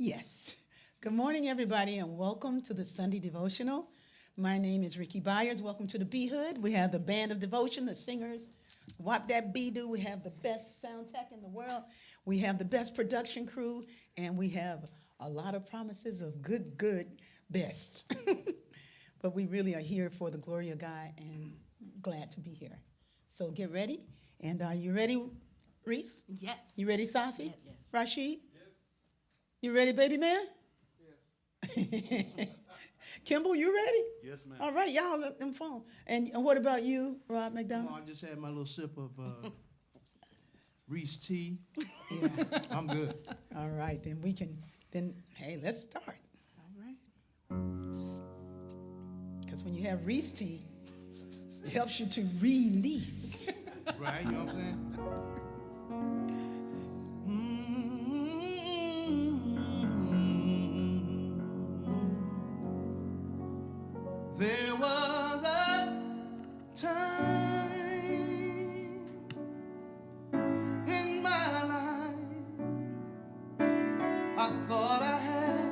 Yes. Good morning, everybody, and welcome to the Sunday Devotional. My name is Rickie Byars. Welcome to the B-Hood. We have the band of devotion, the singers. Whop that B-do. We have the best sound tech in the world. We have the best production crew, and we have a lot of promises of good, best. But we really are here for the glory of God and glad to be here. So get ready. And are you ready, Reese? Yes. You ready, Safi? Yes. Rashid? You ready, baby man? Yes. Kimball, you ready? Yes, ma'am. All right, y'all let them phone. And what about you, Rob McDonald? I just had my little sip of Reese tea. Yeah. I'm good. All right, hey, let's start. All right. Because when you have Reese tea, it helps you to release. Right, you know what I'm saying? There was a time in my life I thought I had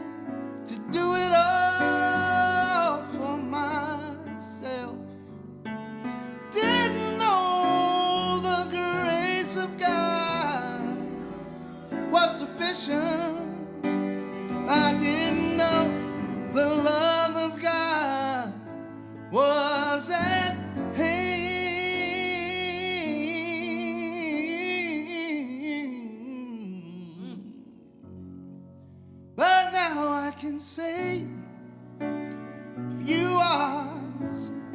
to do it all for myself. Didn't know the grace of God was sufficient. I didn't know the love of God was at hand. But now I can say, if you are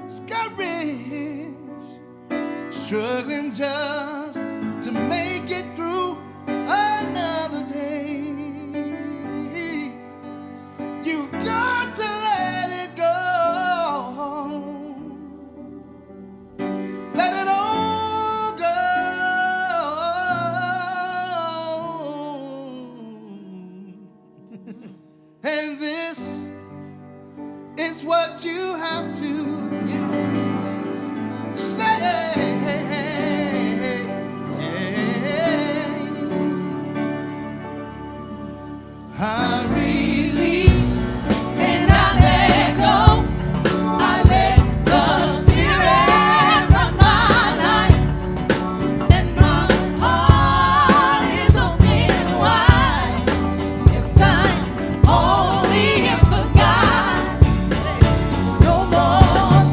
discouraged, struggling just to make it through another day, you've got to let it go. Let it all go. And this is what you have to say. I release and I let go. I let the Spirit run my life, and my heart is open wide. Yes, I'm only here for God. No more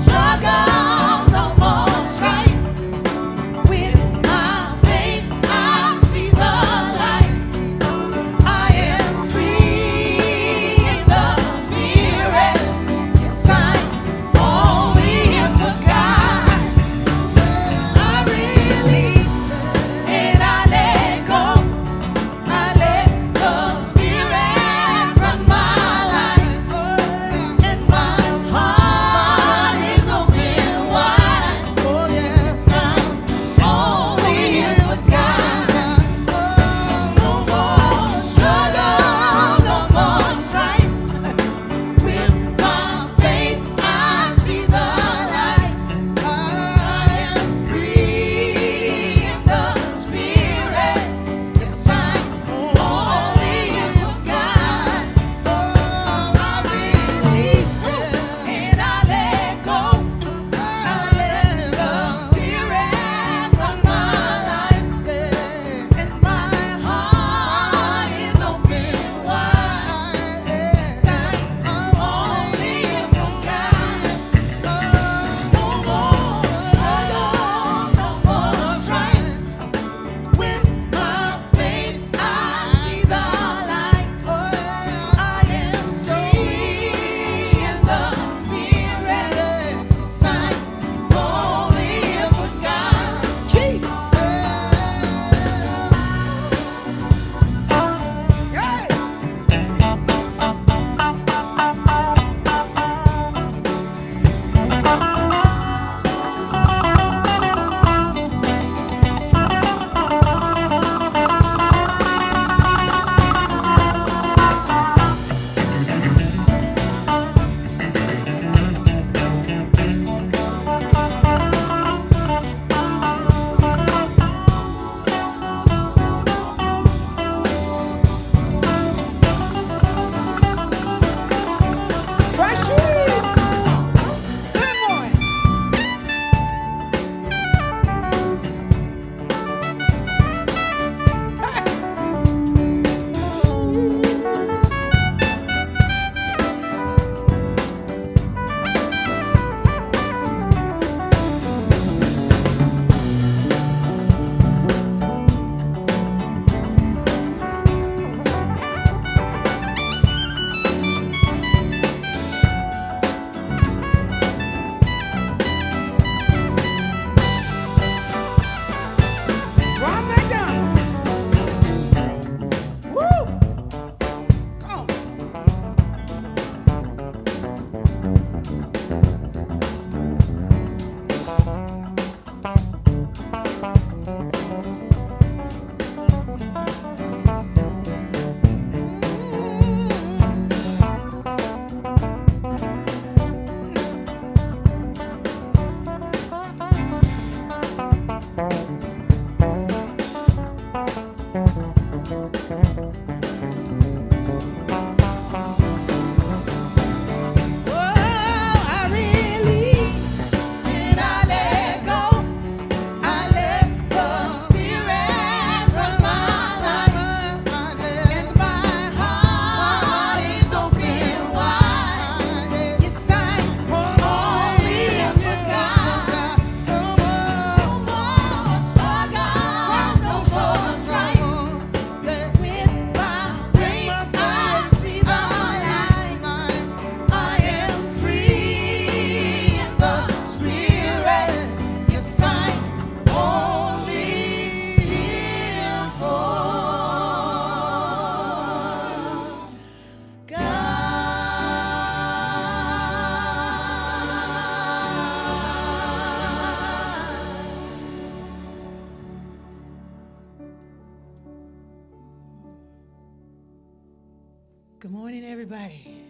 Good morning, everybody.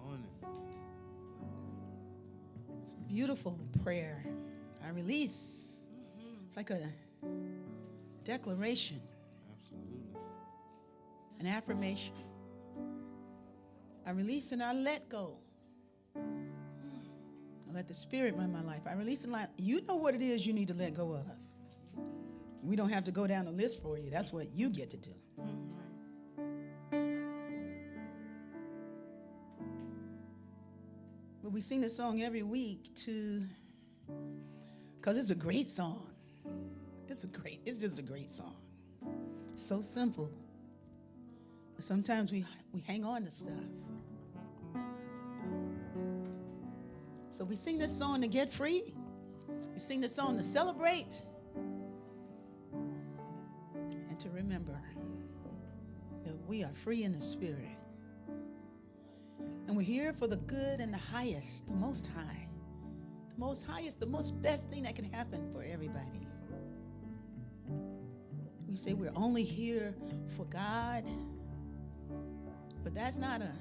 Morning. It's a beautiful prayer. I release. It's like a declaration, Absolutely. an affirmation. I release and I let go. I let the Spirit run my life. I release and let, you know what it is you need to let go of. We don't have to go down the list for you. That's what you get to do. But we sing this song every week because it's a great song. It's just a great song. So simple. But sometimes we hang on to stuff. So we sing this song to get free. We sing this song to celebrate and to remember that we are free in the Spirit. And we're here for the good and the highest, the most high. The most highest, the most best thing that can happen for everybody. We say we're only here for God, but that's not a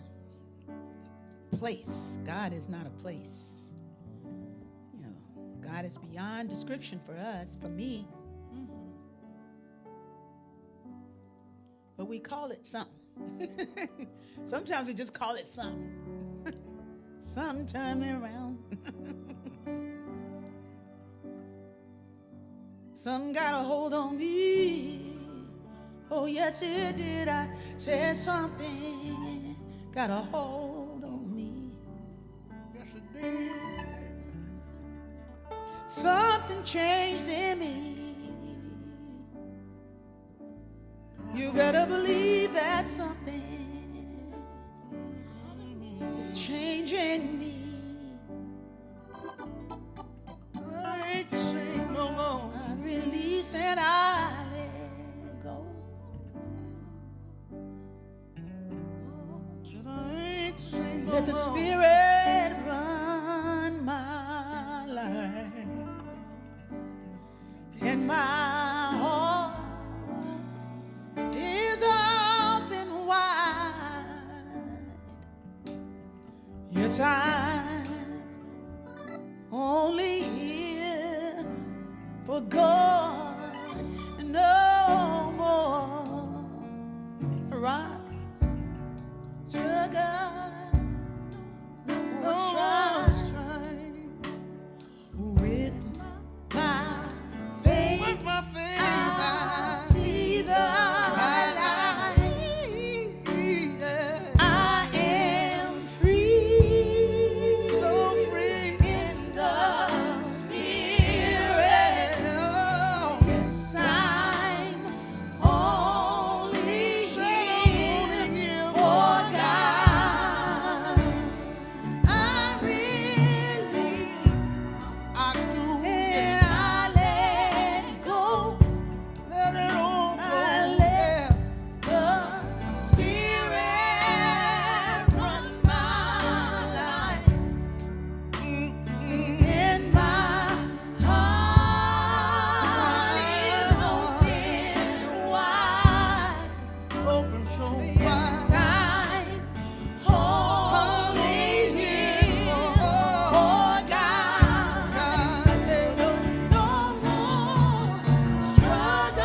place. God is not a place. You know, God is beyond description for us, for me. But we call it something. Sometimes we just call it something. Something turn me around. Something got a hold on me. Oh, yes, it did. I said something got a hold on me. Yes, it did. Something changed in me. You better believe that something is changing me. I ain't saying no more. I release and I let go. Said I ain't saying no Let the more. Spirit run my life. And my heart is open wide. Yes, I'm only here for God, no more rock, struggle, no more strife. With my faith, With my faith, I see the light. yeah. I am free, So free in the Spirit. Oh, Yes, I'm only here for God. I release I do. and I let go. Let it all go. I let the Spirit run my life. And my heart is open wide. Open so Yes, wide. I'm only here for God. No more struggle,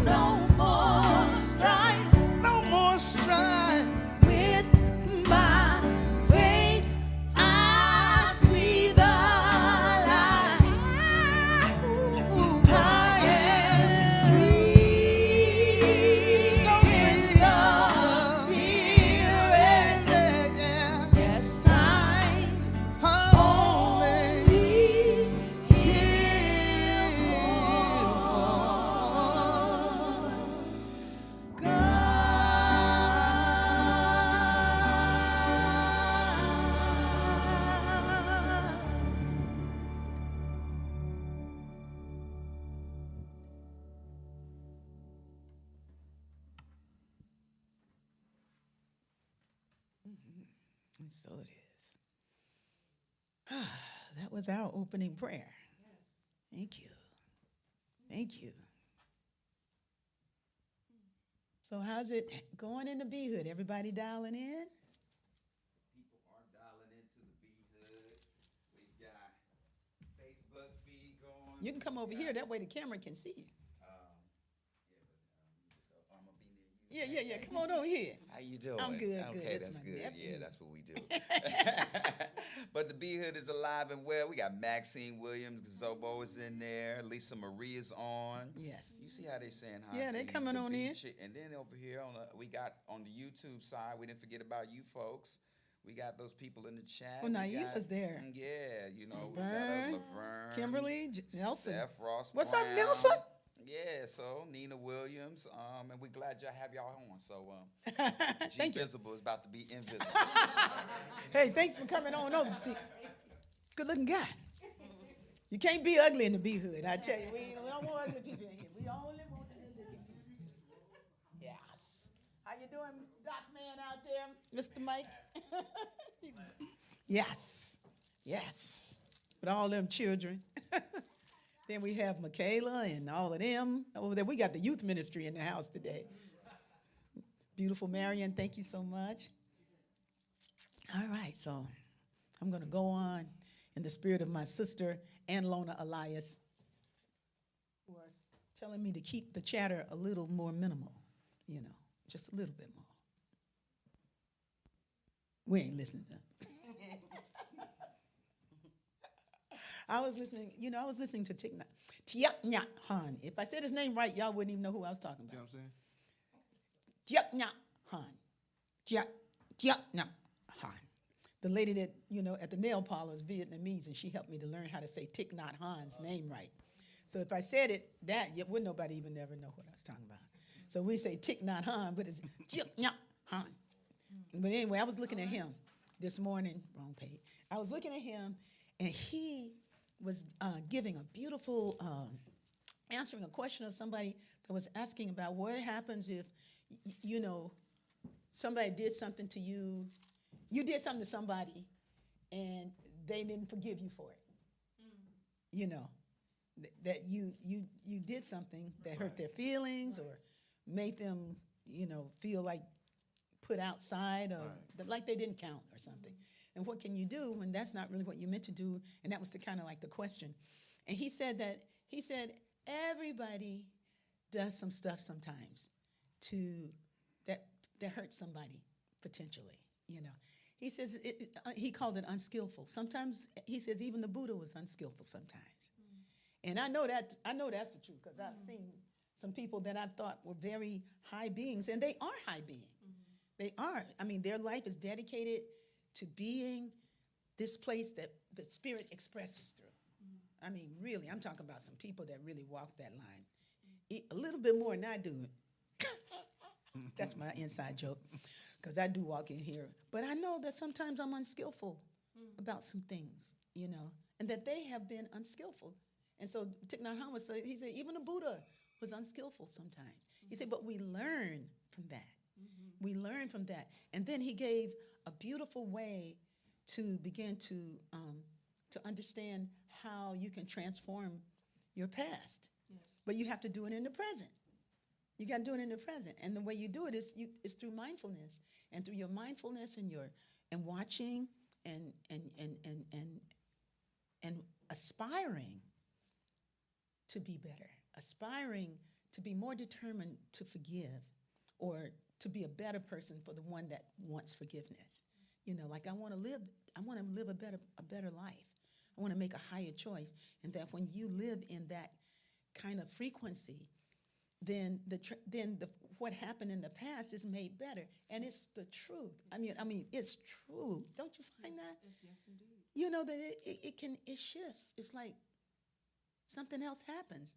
no more strife. No more strife. With my faith, I see the light. I am free So in the Spirit. Yes, I'm only here for God. And so it is. That was our opening prayer. Thank you. Thank you. So how's it going in the B Hood? Everybody dialing in? People are dialing into the B Hood. We got Facebook feed going. You can come over here. That way the camera can see you. Just go. I'm gonna be near you. Yeah. Come on over here. How you doing? I'm good. Okay, That's that's my good. nephew. Yeah, that's what we do. But the B Hood is alive and well. We got Maxine Williams, Zobo is in there. Lisa Maria's on. Yes. You see how they saying hi? Yeah, to they you, coming the on B in. chick. And then over here we got on the YouTube side. We didn't forget about you folks. We got those people in the chat. Well, Naive was there. Yeah, we Laverne, got Laverne, Kimberly, Nelson. Steph Ross. What's up, Brown. Nelson? Yeah, so Nina Williams, and we're glad y'all have y'all on. So, Thank you. G-Visible is about to be invisible. Hey, thanks for coming on over. See, good looking guy. You can't be ugly in the B Hood. I tell you, we don't want ugly people in here. We only want the good looking people. Yes. How you doing, Doc Man out there, Mr. Mike? Yes. With all them children. Then we have Michaela and all of them over there. We got the youth ministry in the house today. Beautiful Marion, thank you so much. All right, so I'm going to go on in the spirit of my sister, Ann Lona Elias, who are telling me to keep the chatter a little more minimal, just a little bit more. We ain't listening to them. I was listening to Thich Nhat Hanh. If I said his name right, y'all wouldn't even know who I was talking about. You know what I'm saying? Thich Nhat Hanh. Thich Nhat Hanh. The lady that, at the nail parlor is Vietnamese, and she helped me to learn how to say Thich Nhat Hanh's name right. So if I said it, wouldn't nobody even ever know what I was talking about. So we say Thich Nhat Hanh, but it's Thich Nhat Hanh. But anyway, I was looking at him this morning, wrong page. I was looking at him, and he was giving a beautiful, answering a question of somebody that was asking about what happens if, somebody did something to you, you did something to somebody, and they didn't forgive you for it. That you did something that hurt their feelings or made them, feel like put outside or like they didn't count or something. And what can you do when that's not really what you meant to do? And that was the kind of like the question. And he said everybody does some stuff sometimes that hurts somebody potentially, He says he called it unskillful. Sometimes he says even the Buddha was unskillful sometimes. And I know that's the truth because I've seen some people that I thought were very high beings, and they are high beings. They are. I mean, their life is dedicated to being this place that the Spirit expresses through. I mean, really, I'm talking about some people that really walk that line. A little bit more than I do. That's my inside joke, because I do walk in here. But I know that sometimes I'm unskillful about some things, and that they have been unskillful. And so Thich Nhat Hanh would say, he said, even the Buddha was unskillful sometimes. He said, but we learn from that. We learn from that. And then he gave a beautiful way to begin to understand how you can transform your past. Yes. But you have to do it in the present. You got to do it in the present. And the way you do it is through mindfulness. And through your mindfulness and watching and aspiring to be better, aspiring to be more determined to forgive or to be a better person for the one that wants forgiveness. Like I want to live a better life. I want to make a higher choice. And that when you live in that kind of frequency, then what happened in the past is made better. And it's the truth. I mean, it's true. Don't you find that? Yes, indeed. That it shifts. It's like something else happens.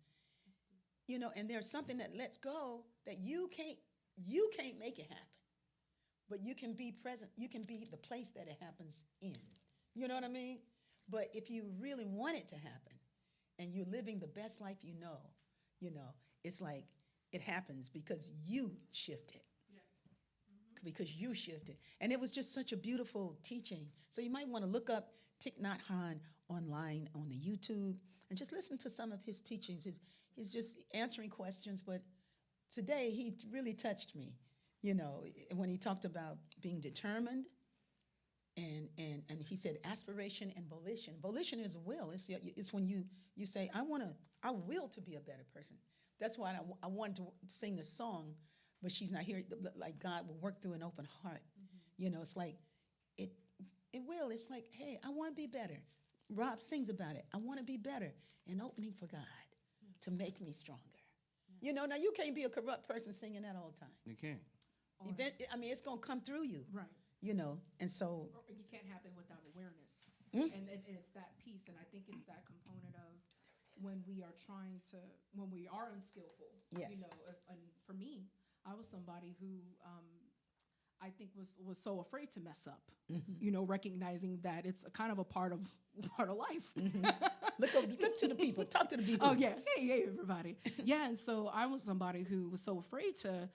And there's something that lets go that you can't make it happen. But you can be present. You can be the place that it happens in. You know what I mean? But if you really want it to happen and you're living the best life it's like it happens because you shifted. Yes. Because you shifted. And it was just such a beautiful teaching. So you might want to look up Thich Nhat Hanh online on the YouTube and just listen to some of his teachings. He's just answering questions, but today he really touched me, when he talked about being determined. And he said aspiration and volition. Volition is will. It's when you say, I will to be a better person. That's why I wanted to sing this song, but she's not here. Like God will work through an open heart. It's like it will. It's like, hey, I want to be better. Rob sings about it. I want to be better. An opening for God to make me stronger. Now you can't be a corrupt person singing that all the time. You can't. It's gonna come through you. Right. And so It can't happen without awareness, and it's that piece, and I think it's that component of when we are unskillful. Yes. And for me, I was somebody who I think was so afraid to mess up. Recognizing that it's a kind of a part of life. look to the people, talk to the people. Oh yeah, hey everybody. Yeah, and so I was somebody who was so afraid to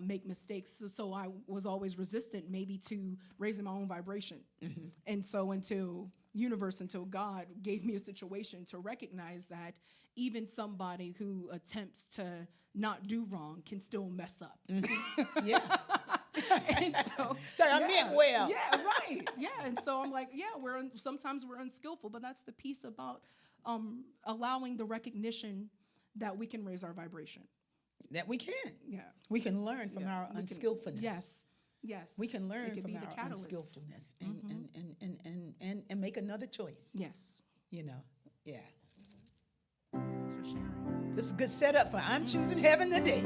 make mistakes, so I was always resistant, maybe to raising my own vibration. And so until God gave me a situation to recognize that even somebody who attempts to not do wrong can still mess up. Yeah. And so I meant well. Yeah, right. Yeah, and so I'm like, sometimes we're unskillful, but that's the piece about allowing the recognition that we can raise our vibration. That we can. Yeah. We can learn from our unskillfulness. Yes. We can learn from be the our catalyst. unskillfulness and make another choice. Yes. Yeah. Thanks for sharing. This is a good setup for I'm choosing heaven today.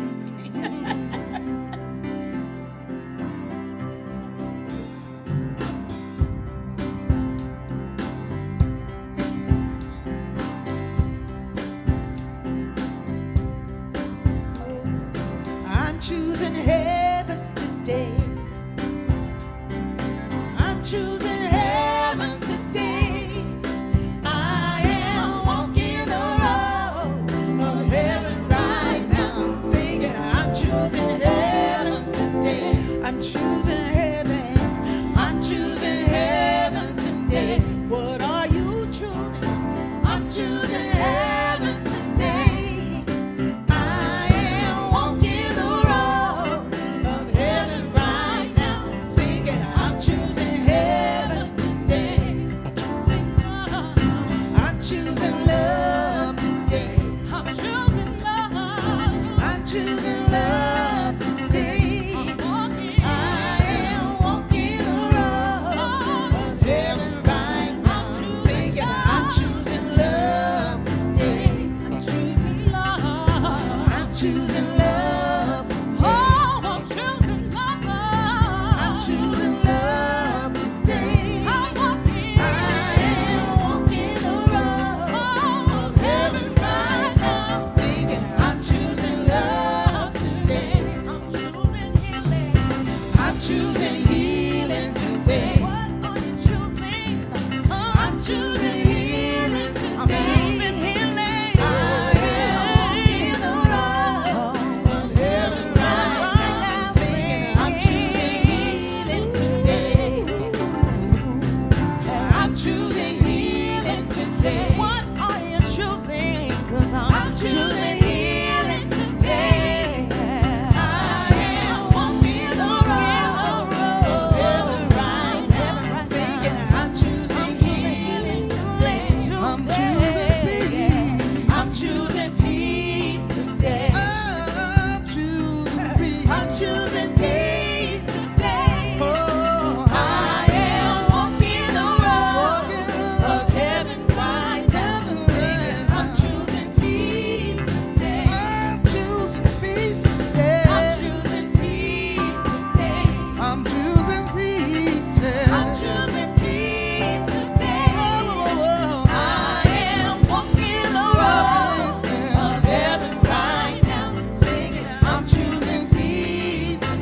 I'm choosing heaven today. I'm choosing heaven today. I am walking the road of heaven right now, singing, I'm choosing heaven today. I'm choosing heaven. I'm choosing heaven today. What are you choosing? I'm choosing heaven today. I am walking the road of heaven right now, singing, I'm choosing heaven today. I'm choosing love today. I'm choosing love. I'm choosing love today. I am walking the road of heaven right now, singing, I'm choosing love today. I'm choosing love. I'm choosing love today. Oh, I'm choosing love. I'm choosing love today. I'm walking. I am walking the road of heaven right now, singing, I'm choosing love today. I'm choosing healing. I'm choosing healing today. What are you choosing? I'm choosing healing today. I'm choosing healing. I am walking the road of heaven right now, singing, I'm choosing healing today. I'm choosing healing today. What are you choosing? 'Cause I'm choosing healing today. I am walking the road of heaven right now, singing, I'm choosing healing today. I'm choosing peace. I'm choosing peace today. I'm choosing peace. I'm choosing peace today. Oh, I am walking the road of heaven right now, singing, I'm choosing peace today. I'm choosing peace. I'm choosing peace today. I'm choosing peace. I'm choosing peace today. I am walking the road of heaven right now, singing, I'm choosing peace today.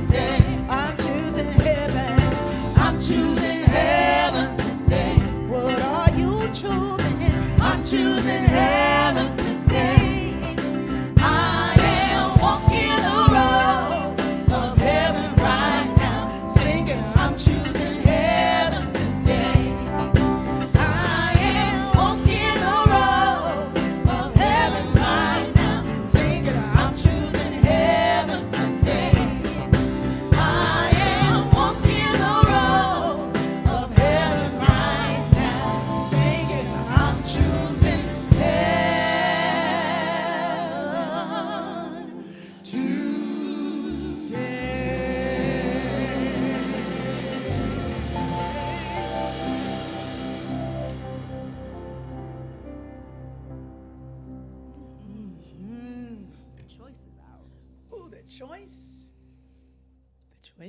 the choice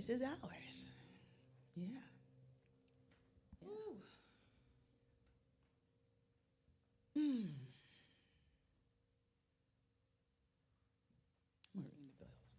is ours. Yeah. Ooh. I'm gonna ring the bell on that.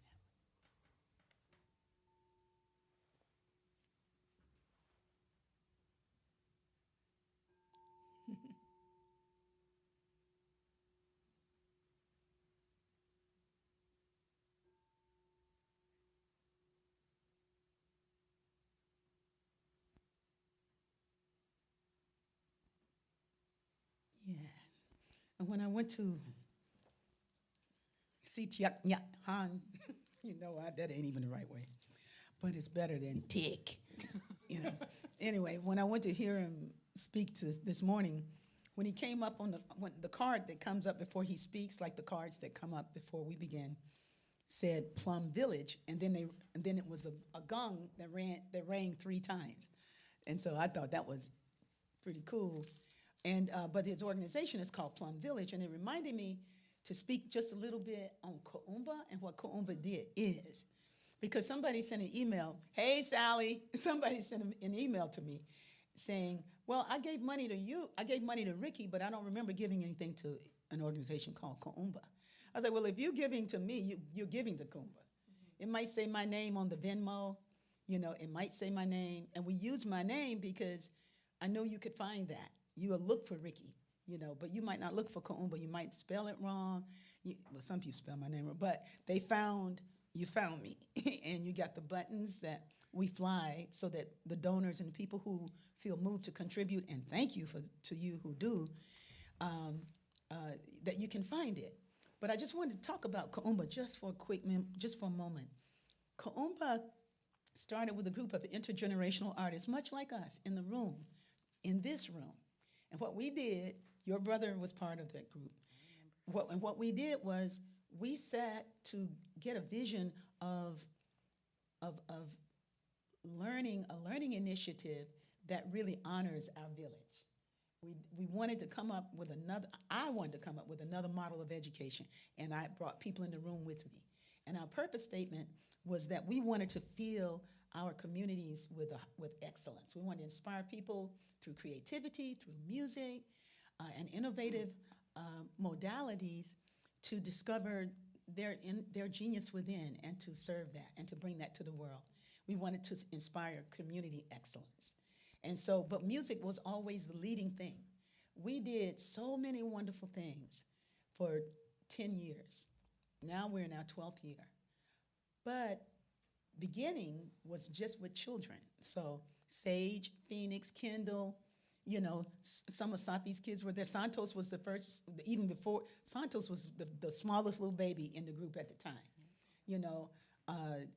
Yeah. And when I went to see Tiak Nyak Han, that ain't even the right way, but it's better than Tick, Anyway, when I went to hear him speak to this morning, when he came up on the card that comes up before he speaks, like the cards that come up before we begin, said Plum Village, and then it was a gong that rang 3 times, and so I thought that was pretty cool. And but his organization is called Plum Village, and it reminded me to speak just a little bit on Kuumba and what Kuumba is. Because somebody sent an email, hey, Sally, somebody sent an email to me saying, well, I gave money to Rickie, but I don't remember giving anything to an organization called Kuumba. I was like, well, if you're giving to me, you're giving to Kuumba. It might say my name on the Venmo, it might say my name. And we use my name because I know you could find that. You will look for Rickie, but you might not look for Kuumba. You might spell it wrong. Well, some people spell my name wrong, but you found me. And you got the buttons that we fly so that the donors and the people who feel moved to contribute, and thank you to you who do, that you can find it. But I just wanted to talk about Kuumba just for a moment. Kuumba started with a group of intergenerational artists, much like us, in this room. And what we did, your brother was part of that group. What we did was we sat to get a vision of learning, a learning initiative that really honors our village. We wanted to come up with I wanted to come up with another model of education, and I brought people in the room with me. And our purpose statement was that we wanted to fill our communities with excellence. We wanted to inspire people through creativity, through music, and innovative modalities to discover their genius within and to serve that and to bring that to the world. We wanted to inspire community excellence. And so, but music was always the leading thing. We did so many wonderful things for 10 years. Now we're in our 12th year. But beginning was just with children. So Sage, Phoenix, Kendall, some of Safi's kids were there. Santos was the first, even before, Santos was the smallest little baby in the group at the time.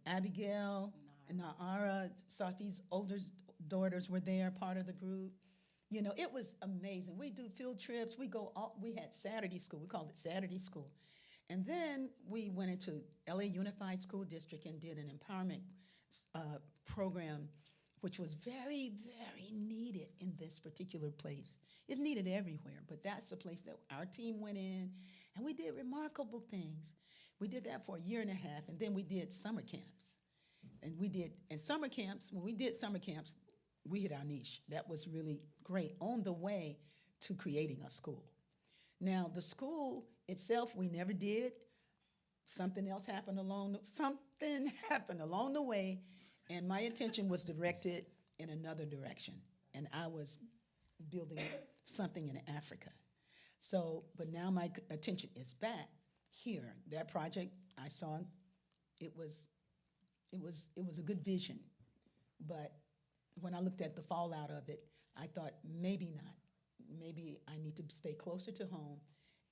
Abigail and Naara, Safi's older daughters were there, part of the group. It was amazing. We do field trips. We had Saturday school. We called it Saturday school. And then we went into LA Unified School District and did an empowerment program, which was very, very needed in this particular place. It's needed everywhere, but that's the place that our team went in, and we did remarkable things. We did that for a year and a half, and then we did summer camps. When we did summer camps, we hit our niche. That was really great on the way to creating a school. Now, the school itself, we never did. Something happened along the way, and my attention was directed in another direction, and I was building something in Africa. So, but now my attention is back here. That project I saw, it was a good vision, but when I looked at the fallout of it, I thought maybe not. Maybe I need to stay closer to home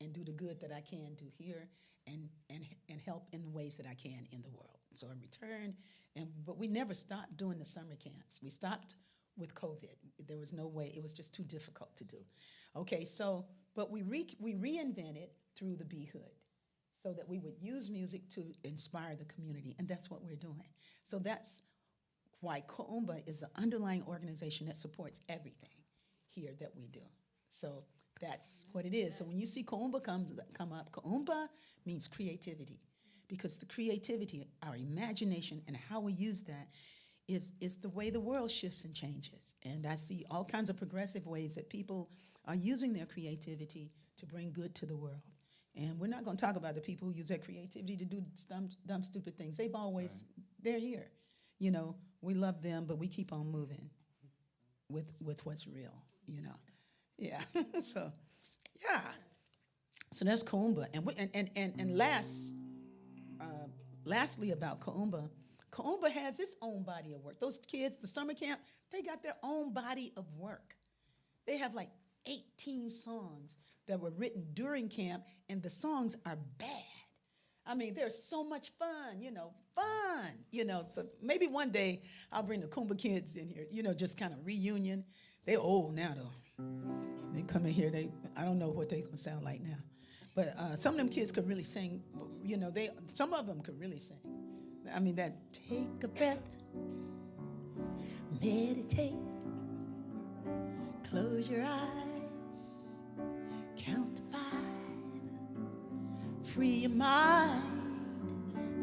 and do the good that I can do here and help in the ways that I can in the world. So I returned, but we never stopped doing the summer camps. We stopped with COVID. There was no way. It was just too difficult to do. Okay, so, but we reinvented through the Be Hood so that we would use music to inspire the community, and that's what we're doing. So that's why Kuumba is the underlying organization that supports everything here that we do. So that's what it is. So when you see Kuumba come up, Kuumba means creativity. because the creativity, our imagination, and how we use that is the way the world shifts and changes. And I see all kinds of progressive ways that people are using their creativity to bring good to the world. And we're not going to talk about the people who use their creativity to do dumb, stupid things. They've always, they're here. You know, we love them, but we keep on moving with what's real, you know. Yeah. So, yeah. So that's Kuumba. And lastly about Kuumba, Kaumba has its own body of work. Those kids, the summer camp, they got their own body of work. They have like 18 songs that were written during camp, and the songs are bad. I mean, they're so much fun, you know, So maybe one day I'll bring the Kuumba kids in here, you know, just kind of reunion. They're old now, though. They come in here, I don't know what they're going to sound like now. But some of them kids could really sing, you know, some of them could really sing. I mean, that take a breath, meditate, close your eyes, count to 5, free your mind,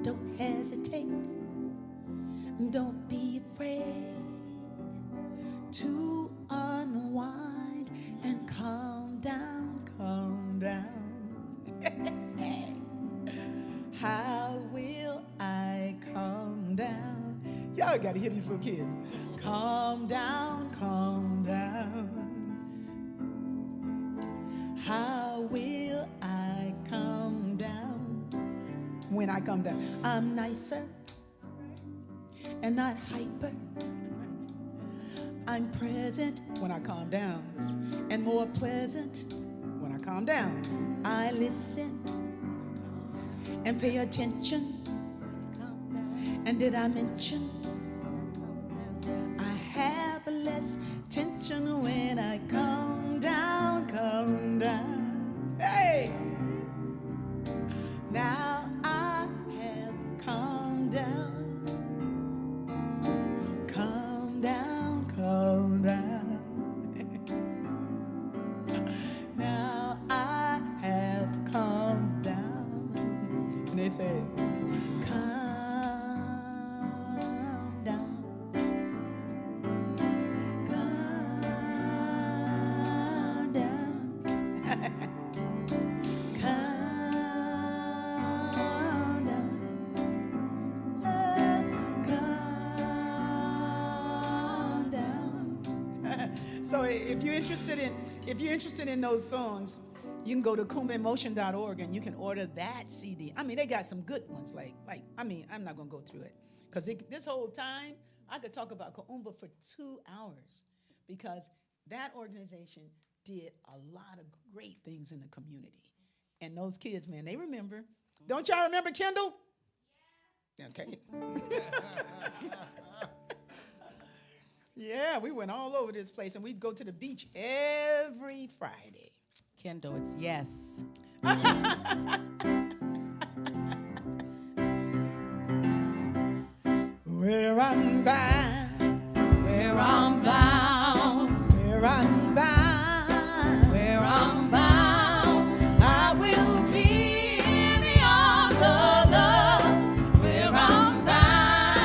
don't hesitate, don't be afraid to unwind and calm down, calm down. How will I calm down? Y'all gotta hear these little kids. Calm down, calm down. How will I calm down? When I calm down, I'm nicer and not hyper. I'm present when I calm down and more pleasant when I calm down. I listen and pay attention. And did I mention I have less tension when I calm down, calm down. Hey! Now I have calmed down, calm down, calm down. Now I have calmed down. And they say, so if you're interested in those songs, you can go to KoumbaInMotion.org and you can order that CD. I mean, they got some good ones. I mean, I'm not gonna go through it because this whole time I could talk about Kuumba for 2 hours because that organization did a lot of great things in the community. And those kids, man, they remember. Don't y'all remember Kendall? Yeah. Okay. Yeah, we went all over this place, and we'd go to the beach every Friday. Kendall, it's yes. Where I'm bound, Where I'm bound, where I'm bound, where I'm bound, I will be in the arms of love. Where I'm bound,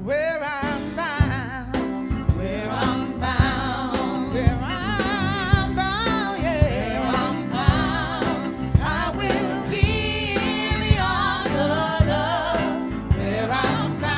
where I'm bound, where I'm bound, where I'm bound, yeah. where I'm bound, I will be in the arms of love. Where I'm bound.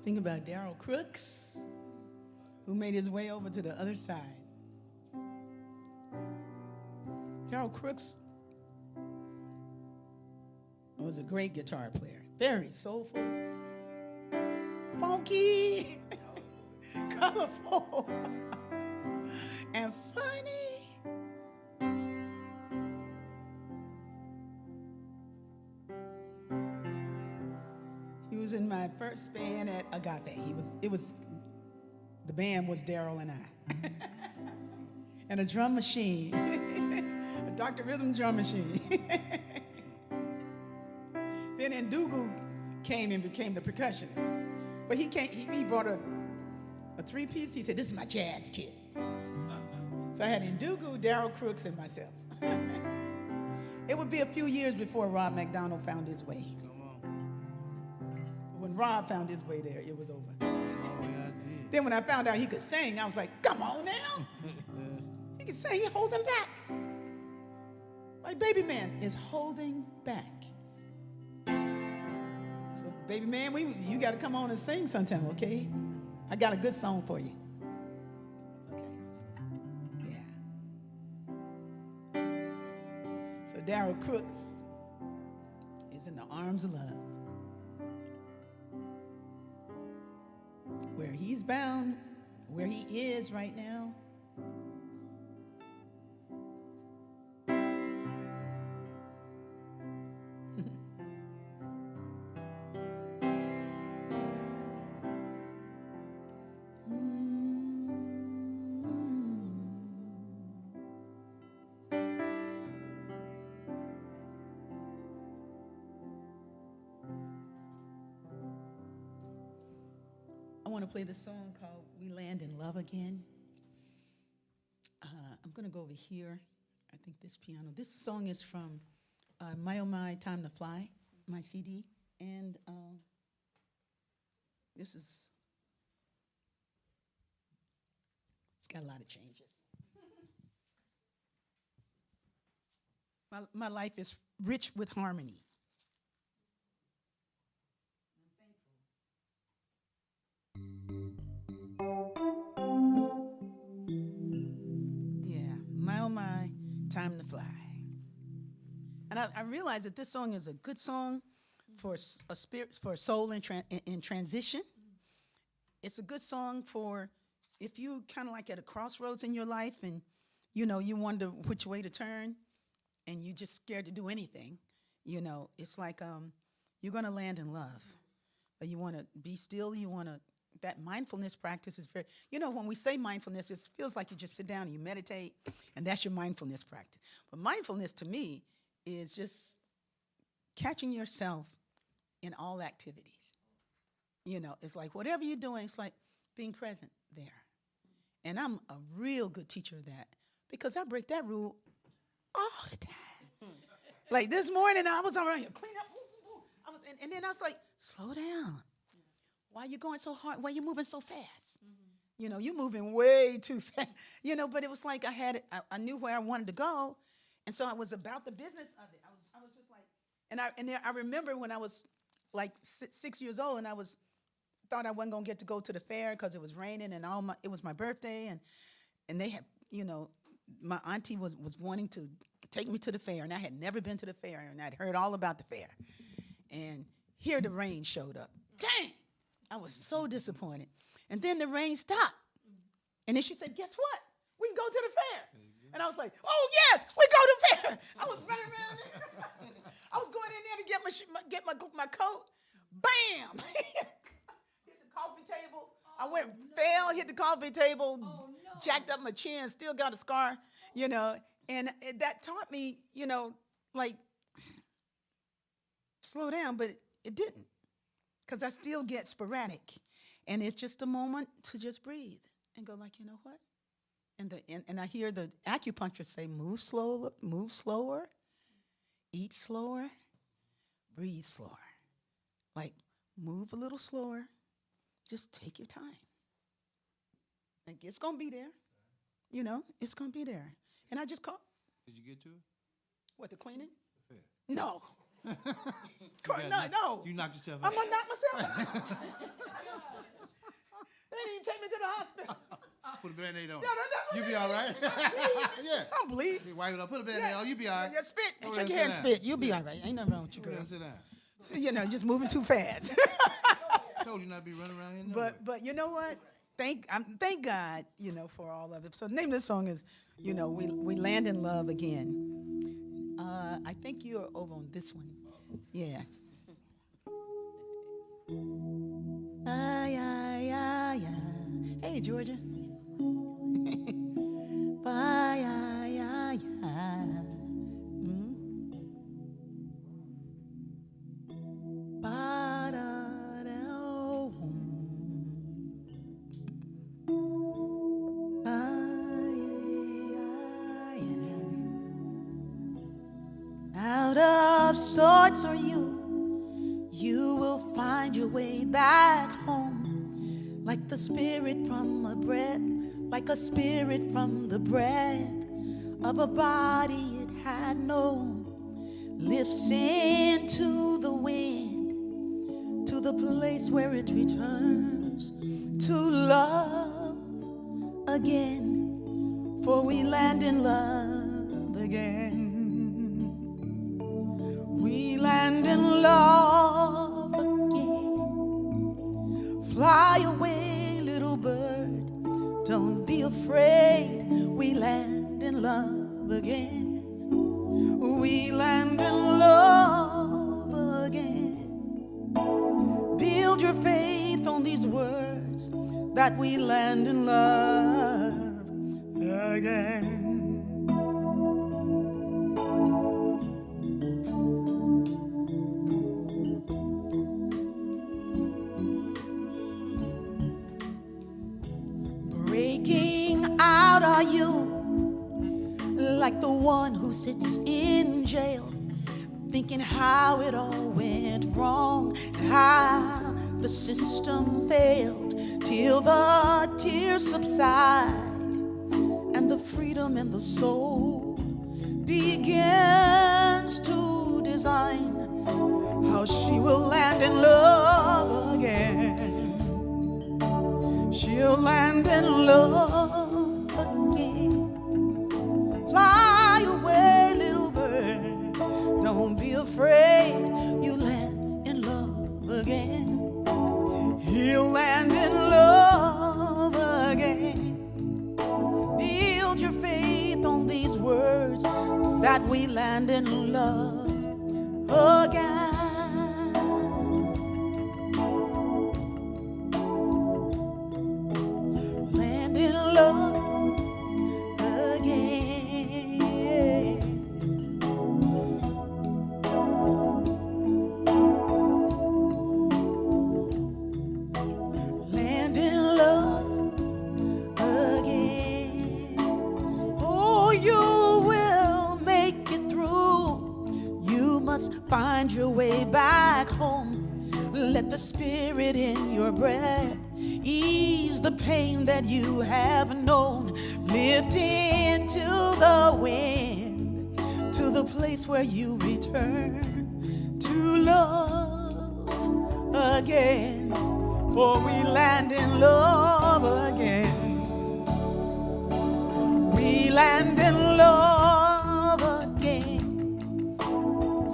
Think about Daryl Crooks, who made his way over to the other side. Daryl Crooks was a great guitar player, very soulful, funky, colorful, and funny. He was in my first band at Agape. The band was Daryl and I. And a drum machine, a Dr. Rhythm drum machine. Then Ndugu came and became the percussionist. But he brought a three-piece. He said, "This is my jazz kit." So I had Ndugu, Daryl Crooks, and myself. It would be a few years before Rob McDonald found his way. Come on. When Rob found his way there, it was over. The way I did. Then when I found out he could sing, I was like, come on now. He can sing, he holding back. Like Baby Man is holding back. So Baby Man, you got to come on and sing sometime, okay? I got a good song for you. Okay. Yeah. So Daryl Crooks is in the arms of love. Where he's bound, where he is right now. I want to play this song called We Land in Love Again. I'm going to go over here. I think this piano. This song is from My Oh My Time to Fly, my CD. And it's got a lot of changes. My life is rich with harmony. Time to Fly. And I realized that this song is a good song for a spirit, for a soul in transition. It's a good song for if you kind of like at a crossroads in your life and you wonder which way to turn and you're just scared to do anything. It's like you're going to land in love. But you want to be still. That mindfulness practice is very, when we say mindfulness, it feels like you just sit down and you meditate, and that's your mindfulness practice. But mindfulness to me is just catching yourself in all activities. It's like whatever you're doing, it's like being present there. And I'm a real good teacher of that because I break that rule all the time. Like this morning, I was around here, clean up, and then I was like, slow down. Why are you going so hard? Why are you moving so fast? Mm-hmm. You're moving way too fast. But it was like I knew where I wanted to go, and so I was about the business of it. I was just like, I remember when I was like 6 years old, and thought I wasn't gonna get to go to the fair because it was raining, and it was my birthday, and they had, my auntie was wanting to take me to the fair, and I had never been to the fair, and I'd heard all about the fair, and here the rain showed up. Dang! I was so disappointed. And then the rain stopped. And then she said, guess what? We can go to the fair. And I was like, oh, yes, we go to the fair. I was running around there. I was going in there to get my coat. Bam! Hit the coffee table. Fell, hit the coffee table, jacked up my chin, still got a scar, And that taught me, like, slow down, but it didn't. Because I still get sporadic. And it's just a moment to just breathe and go like, you know what? And I hear the acupuncturist say, move slower, eat slower, breathe slower. Like, move a little slower. Just take your time. Like, it's going to be there. It's going to be there. And I just called. Did you get to it? What, the cleaning? Fair. No. No. You knocked yourself I'm out. gonna knock myself out. They didn't even take me to the hospital. Put a Band-Aid on. Yeah, that's You what be it all is. right? Yeah. I'm bleed. You wipe it up. Put a Band-Aid on. You be all right. Yeah, spit. Go Shake ahead, your hand, sit down. spit. You'll be all right. Ain't nothing wrong with you, Go girl. ahead, sit down. So, just moving too fast. Told you not to be running around here. No but you know what? Thank God, for all of it. So the name of this song is, we land in love again. I think you're over on this one. Yeah. Hey, Georgia. Bye, Out of sorts are you will find your way back home, like the spirit from a breath, like a spirit from the breath of a body it had known, lifts into the wind, to the place where it returns to love again, for we land in love again. We land in love again. Fly away, little bird. Don't be afraid. We land in love again. We land in love again. Build your faith on these words that we land in love again. Breaking out are you, like the one who sits in jail, thinking how it all went wrong, how the system failed, till the tears subside and the freedom in the soul begins to design how she will land in love again. She'll land in love again. Fly away, little bird. Don't be afraid. You land in love again. He'll land in love again. Build your faith on these words that we land in love again. Land in love again. Land in love again. Oh, you will make it through. You must find your way back home. Let the spirit in your breath ease the pain that you have known. Lift into the wind, to the place where you return to love again. For we land in love again. We land in love again.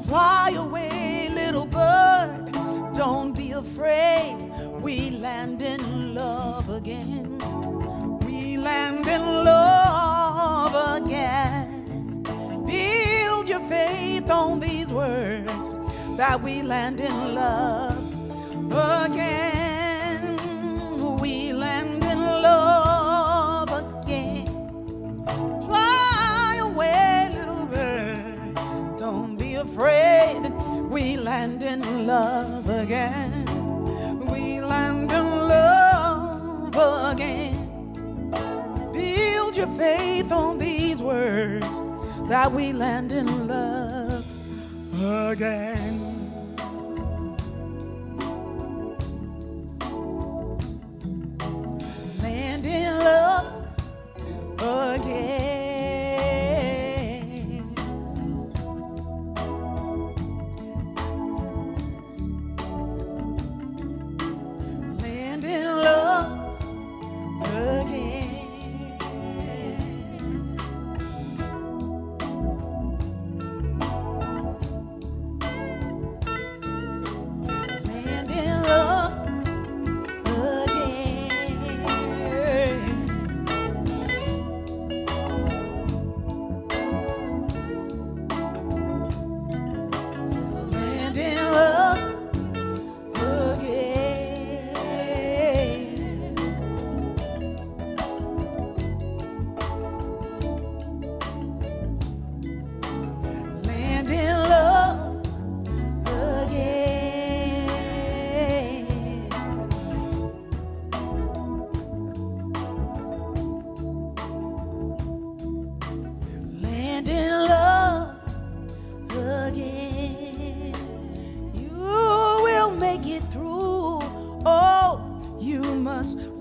Fly away, little bird. Don't be afraid. We land in love again. We land in love again. Build your faith on these words that we land in love again. We land in love again. Fly away, little bird. Don't be afraid. We land in love again. We land in love again. Build your faith on these words that we land in love again. Land in love again.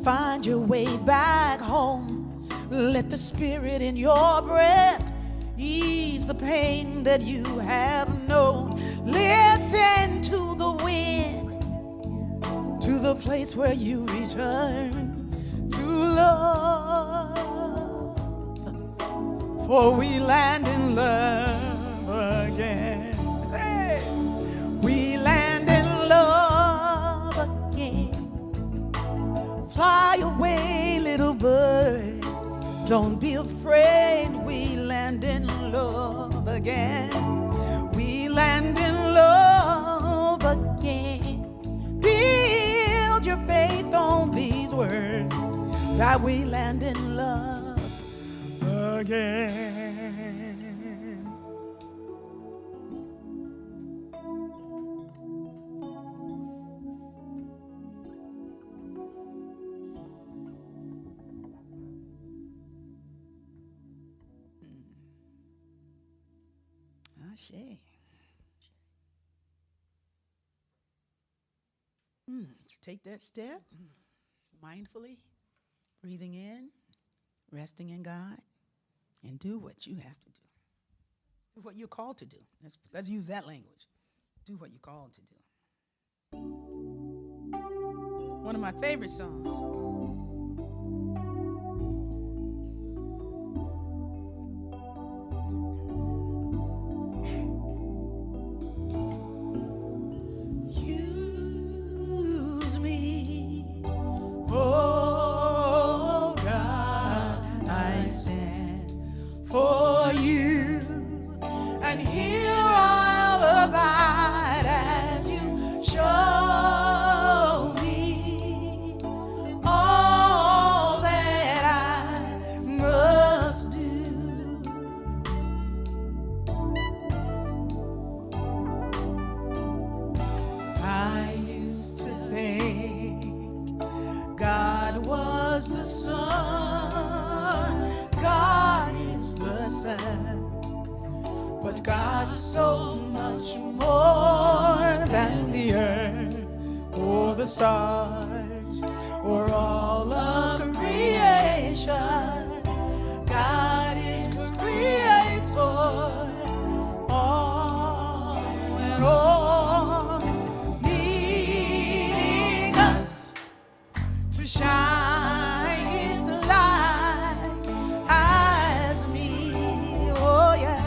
find your way back home. Let the spirit in your breath ease the pain that you have known. Lift into the wind, to the place where you return to love. For we land in love again. Hey! We land in love again. Fly away, little bird. Don't be afraid. We land in love again. We land in love again. Build your faith on these words that we land in love again. Ashe. Let's take that step mindfully, breathing in, resting in God, and do what you have to do. Do what you're called to do. Let's use that language. Do what you're called to do. One of my favorite songs. But God's so much more than the earth or the stars or all of creation. God is creator, all and all, needing us to shine His light as me, oh yeah.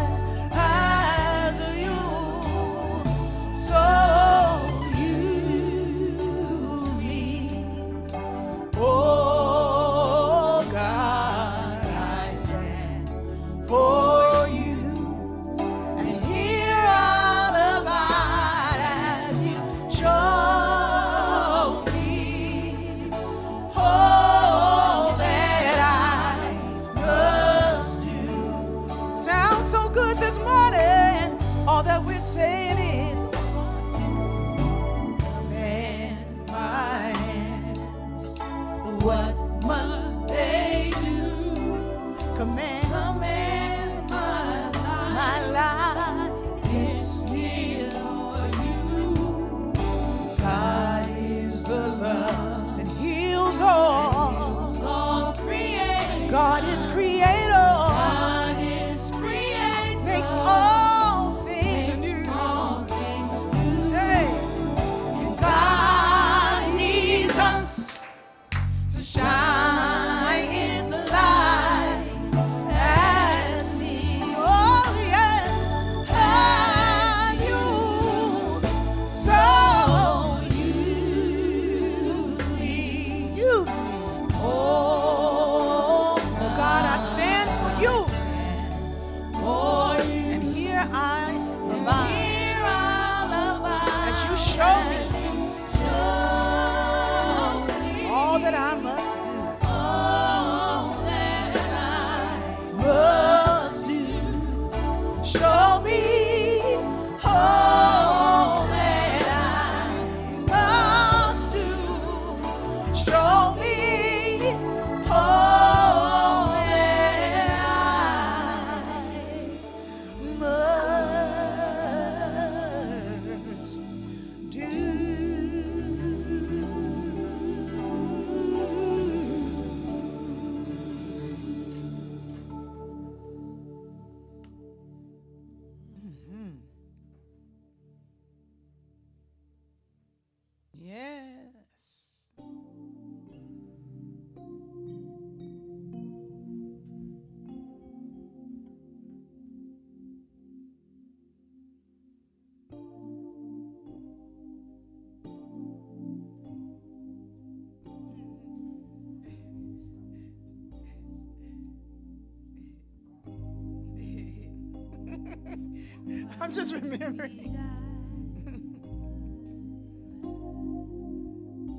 All that we're saying is, command my hands. What must they do? Command my life. It's here for you. God is the love that heals all creation. God is creator. God is creator. Makes all I'm just remembering.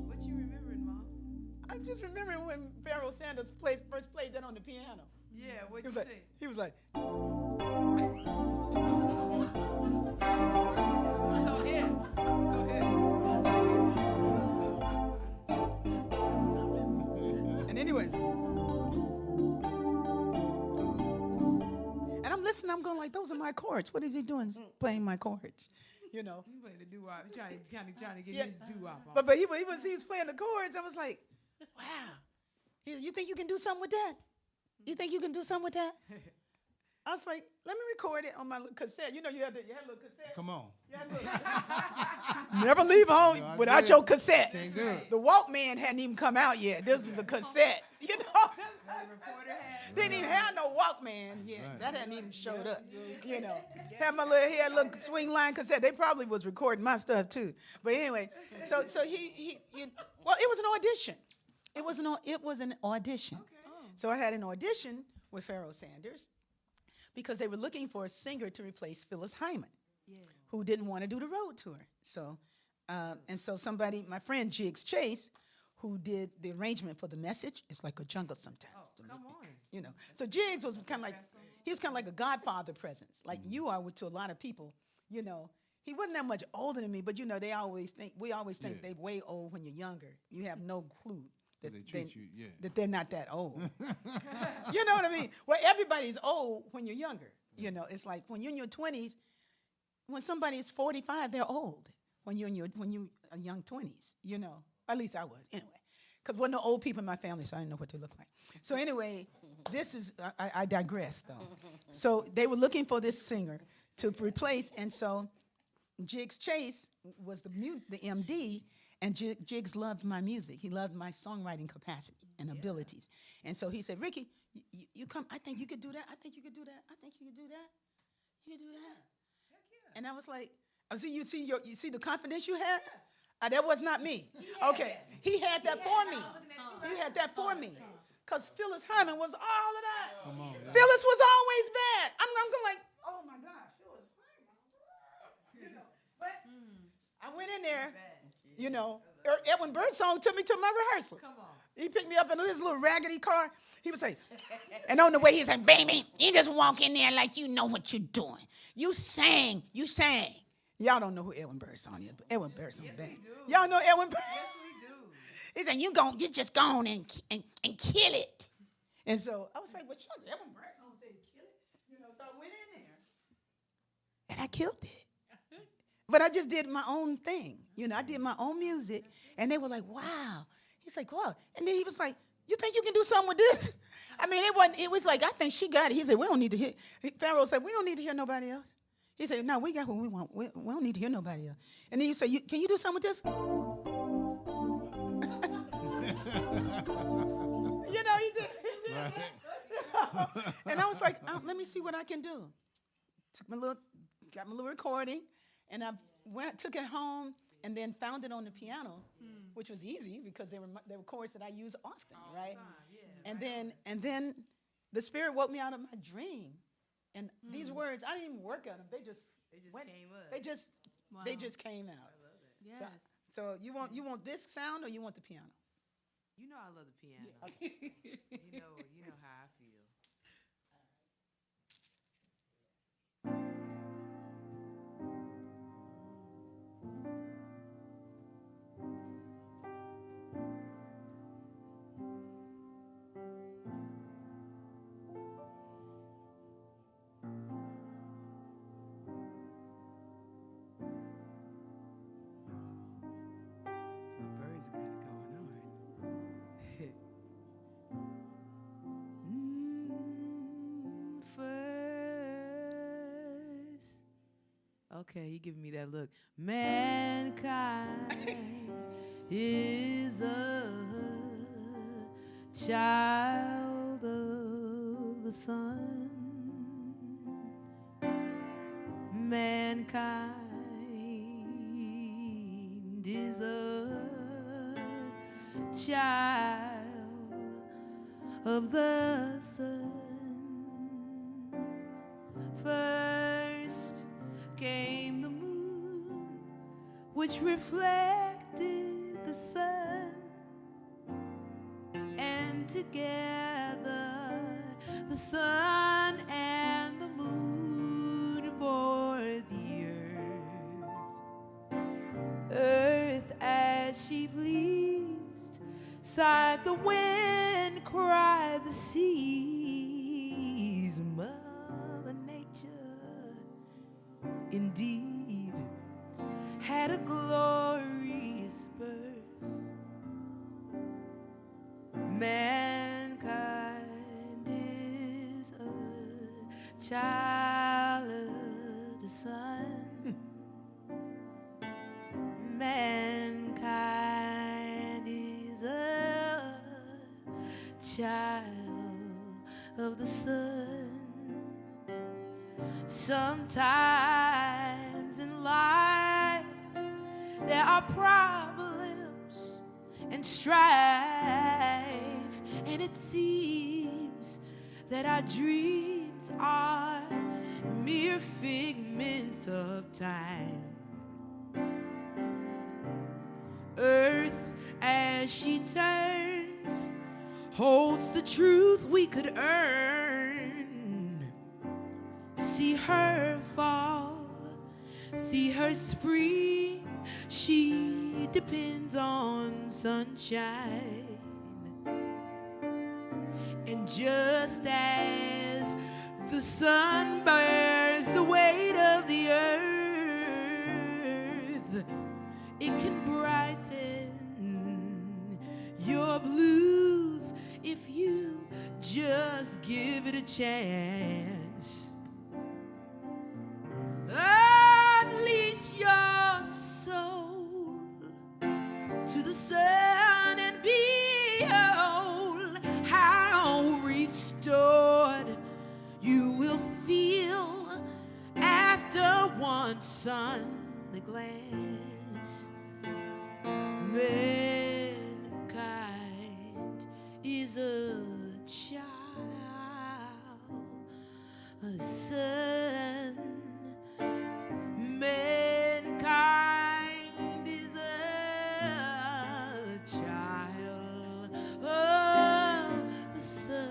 What you remembering, Mom? I'm just remembering when Pharoah Sanders first played that on the piano. Yeah, what He you was like, say? he was like, So here. and anyway. And I'm listening, I'm going like, those are my chords. What is he doing? He's playing my chords, you know. You playing the doo-wop. Trying to get Yeah. his doo-wop on. But he was playing the chords. I was like, wow. You think you can do something with that? You think you can do something with that? I was like, let me record it on my little cassette. You know, you had a little cassette. Come on. You had a little- Never leave home No, I without did. your cassette. Can't do it. The Walkman hadn't even come out yet. This is a cassette. You know, Reporter had. didn't even have no Walkman yet. Right. That hadn't even showed up. You know, had my little swing line cassette. They probably was recording my stuff too. But anyway, so he well, it was an audition. It was an audition. So I had an audition with Pharoah Sanders because they were looking for a singer to replace Phyllis Hyman, who didn't want to do the road tour. So, and so my friend Jiggs Chase, who did the arrangement for The Message, it's like a jungle sometimes. Come on. You know, so Jiggs was kind of like, he was kind of like a godfather presence, like you are to a lot of people. You know, he wasn't that much older than me, but you know, we always think Yeah. they're way old when you're younger. You have no clue that They treat you, yeah. that they're not that old. You know what I mean? Well, everybody's old when you're younger. You know, it's like when you're in your 20s, when somebody is 45, they're old. When you are young 20s, you know. At least I was, anyway. Because wasn't no old people in my family, so I didn't know what they looked like. So anyway, I digress, though. So they were looking for this singer to replace, and so Jiggs Chase was the MD, and Jiggs loved my music. He loved my songwriting capacity and abilities. And so he said, Rickie, you come, I think you could do that. I think you could do that. I think you could do that. You could do that. And I was like, oh, so you see the confidence you had? That was not me. Okay, he had that for me. He had that for me. Because Phyllis Hyman was all of that. Phyllis was always bad. I'm going like, oh my God, Phyllis Hyman. You know, but I went in there, you know, Edwin Birdsong took me to my rehearsal. Come on. He picked me up in his little raggedy car. He was like, and on the way he said, baby, you just walk in there like you know what you're doing. You sang. Y'all don't know who Edwin Birdsong is, but Edwin Birdsong is bad. Y'all know Edwin Birdsong? Yes, we do. He said, you just go on and kill it. And so I was like, well, shucks, Edwin Birdsong said kill it. You know, so I went in there. And I killed it. But I just did my own thing. You know, I did my own music. And they were like, wow. He's like, wow. And then he was like, you think you can do something with this? I mean, it was like, I think she got it. He said, we don't need to hear. Pharoah said, we don't need to hear nobody else. He said, no, we got what we want. We don't need to hear nobody else. And then he said, can you do something with this? You know, he did. And I was like, let me see what I can do. Got my little recording, and I took it home, and then found it on the piano, which was easy because they were chords that I use often, right? And then the Spirit woke me out of my dream. And these words, I didn't even work on them. They just came up. They just came out. Yes. So you want this sound or you want the piano? You know I love the piano. You know how I feel. Birds got it going on. First. Okay, you giving me that look. Mankind is a child of the sun. Mankind is a child of the sun. First came the moon, which reflected the sun, and together the sun and the moon bore the earth as she pleased, sighed the wind, cried the seas. Mother Nature indeed had a glorious birth. Mankind is a child of the sun. Mankind is a child of the sun. Sometimes in life there are problems and strife, and it seems that our dreams are mere figments of time. Earth, as she turns, holds the truth we could earn. See her fall, see her spring. She depends on sunshine. And just as the sun bears the weight of the earth, it can brighten your blues if you just give it a chance. Unleash your soul to the sun and behold how restored you will feel after one sunny glance. Mankind is a child of the sun. Mankind is a child of the sun.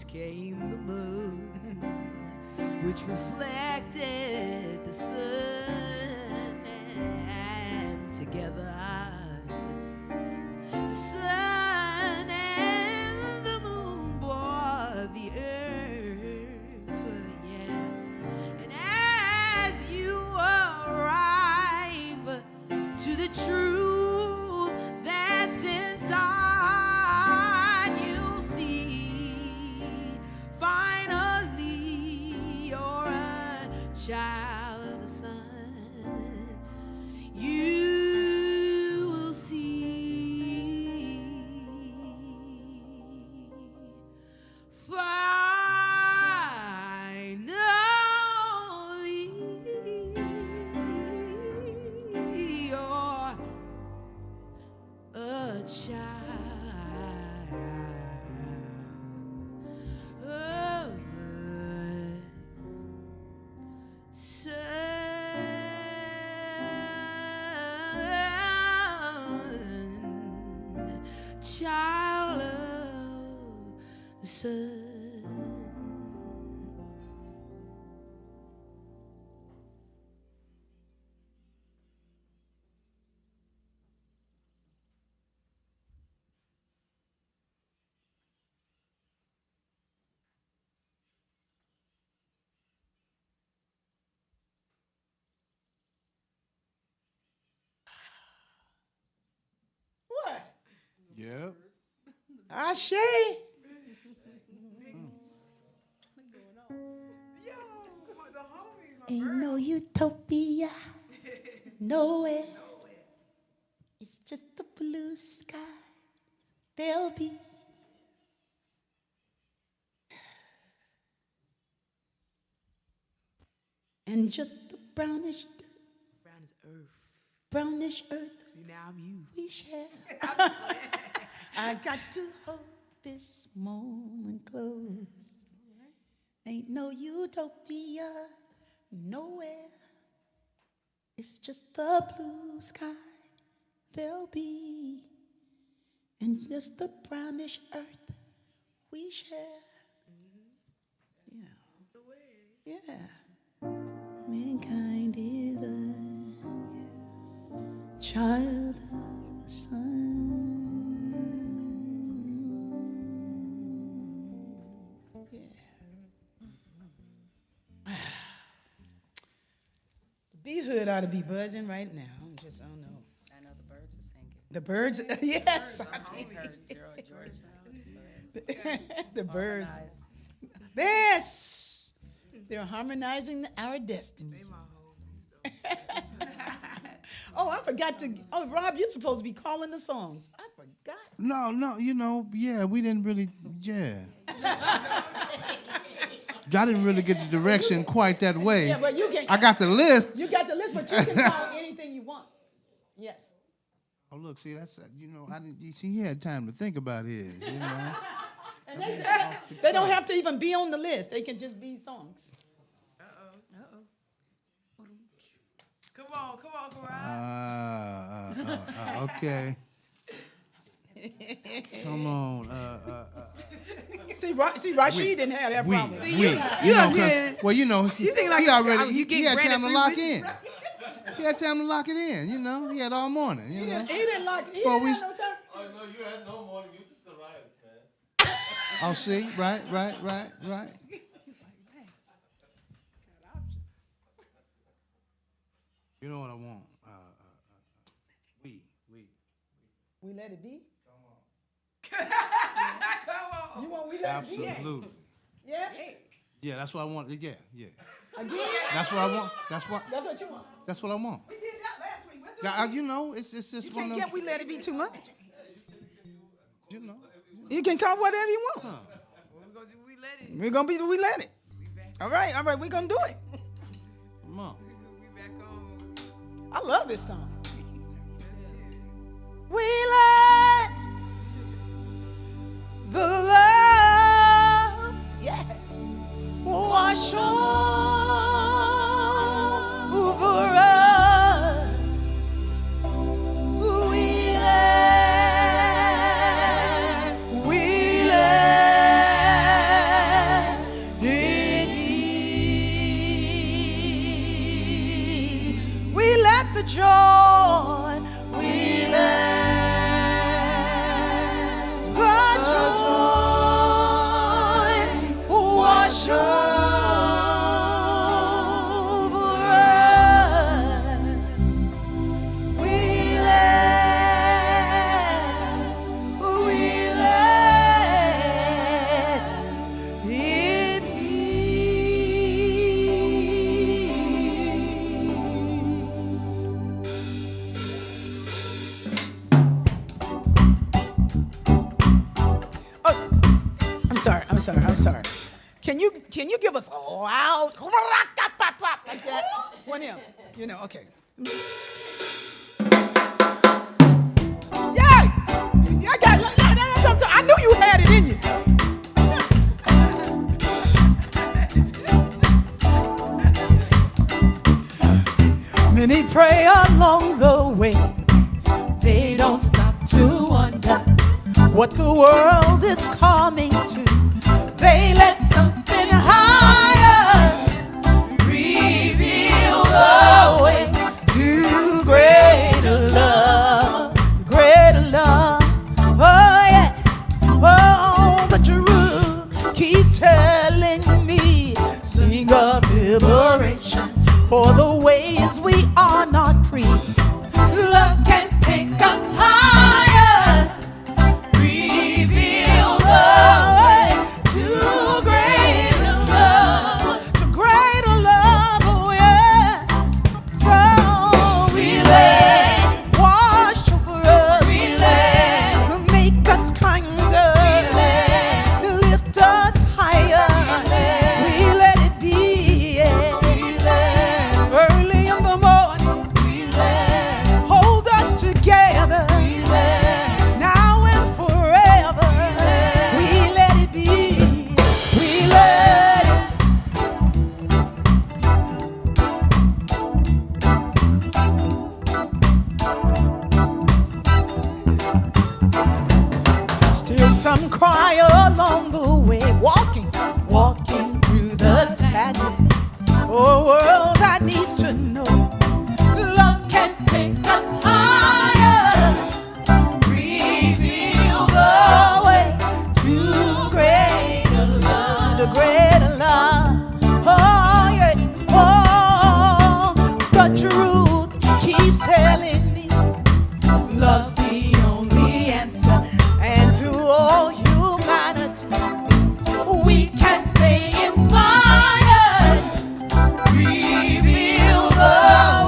Came the moon, which reflected the sun, and together the sun and the moon bore the earth, yeah. And as you arrive to the truth that's inside, you'll see finally you're a child of the sun. You will see finally you're a child of the sun. Yep. Ashe. Ain't no utopia nowhere. It's just the blue sky. There'll be and just the brownish Brown as earth. brownish earth See, now I'm you. we share. I got to hold this moment close. Ain't no utopia nowhere. It's just the blue sky there'll be, and just the brownish earth we share. Yeah. That's the way. Yeah. Mankind is a child of the sun. Yeah. The bee hood ought to be buzzing right now. I don't know. I know the birds are singing. The birds, yes. I heard Gerald George. The birds. Harmonize. Yes. They're harmonizing our destiny. They my homies, though. Oh, I forgot to. Oh, Rob, you're supposed to be calling the songs. I forgot. No, we didn't really, I didn't really get the direction quite that way. Yeah, but you can. I got the list. You got the list, but you can call anything you want. Yes. Oh, look, see, that's, I didn't, you see, he had time to think about his, And they don't have to even be on the list. They can just be songs. Come on, Okay. Come on. See, Rashid didn't have that problem. He think like he already, you get he had granted time to 3 lock wishes, in. He had time to lock it in, He had all morning, He didn't lock. He Before didn't we have no time. Oh, no, you had no morning. You just arrived, man. Oh, see? Right. You know what I want? We let it be. Come on. You want we let it be? Absolutely. Yeah. Yeah, that's what I want. Yeah. Again. That's what I want. That's what you want. That's what I want. We did that last week. We're doing It's just You one can't of get we let it be too much. you know. You can call whatever you want. What we gonna do? We let it. We're gonna be the we let it. All right, we're gonna do it. Come on. We back on. I love this song. We let the love, wash over us. We let it be. We let the joy. We let wash over us. We let it be. Oh, I'm sorry. Can you give us a loud like that? One him. Okay. Yeah! I knew you had it in you. Many pray along the way. They don't stop to wonder what the world is coming to. They let something higher reveal the way to greater love. Oh yeah, oh, the truth keeps telling me, sing of liberation for the ways we are not free. Love can take us higher the sadness. Oh, world, I need to know. Love can take us higher. Reveal the way to greater love, to greater love. Oh, yeah. Oh, the truth keeps telling me love's the only answer. And to all humanity, we can stay inspired. Reveal the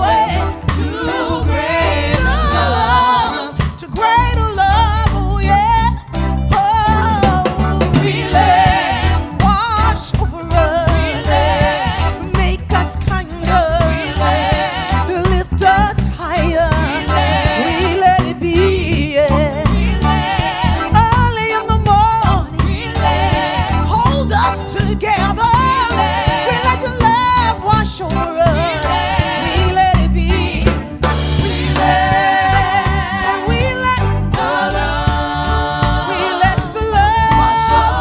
way to greater love, to greater love. Oh, yeah. Oh, we let wash over us. We let make us kinder. We let lift us higher. We let it be. Yeah. Early in the morning, hold us together. We let your love wash over us. We let it be. We let the love. We let the love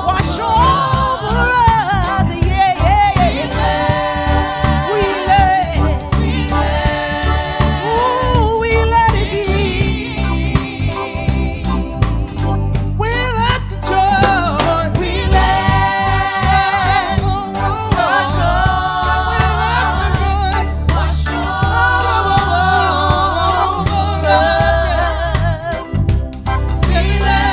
wash over us. Yeah, yeah, yeah. We let it be. We let the joy. We let the joy. Wash over us. We let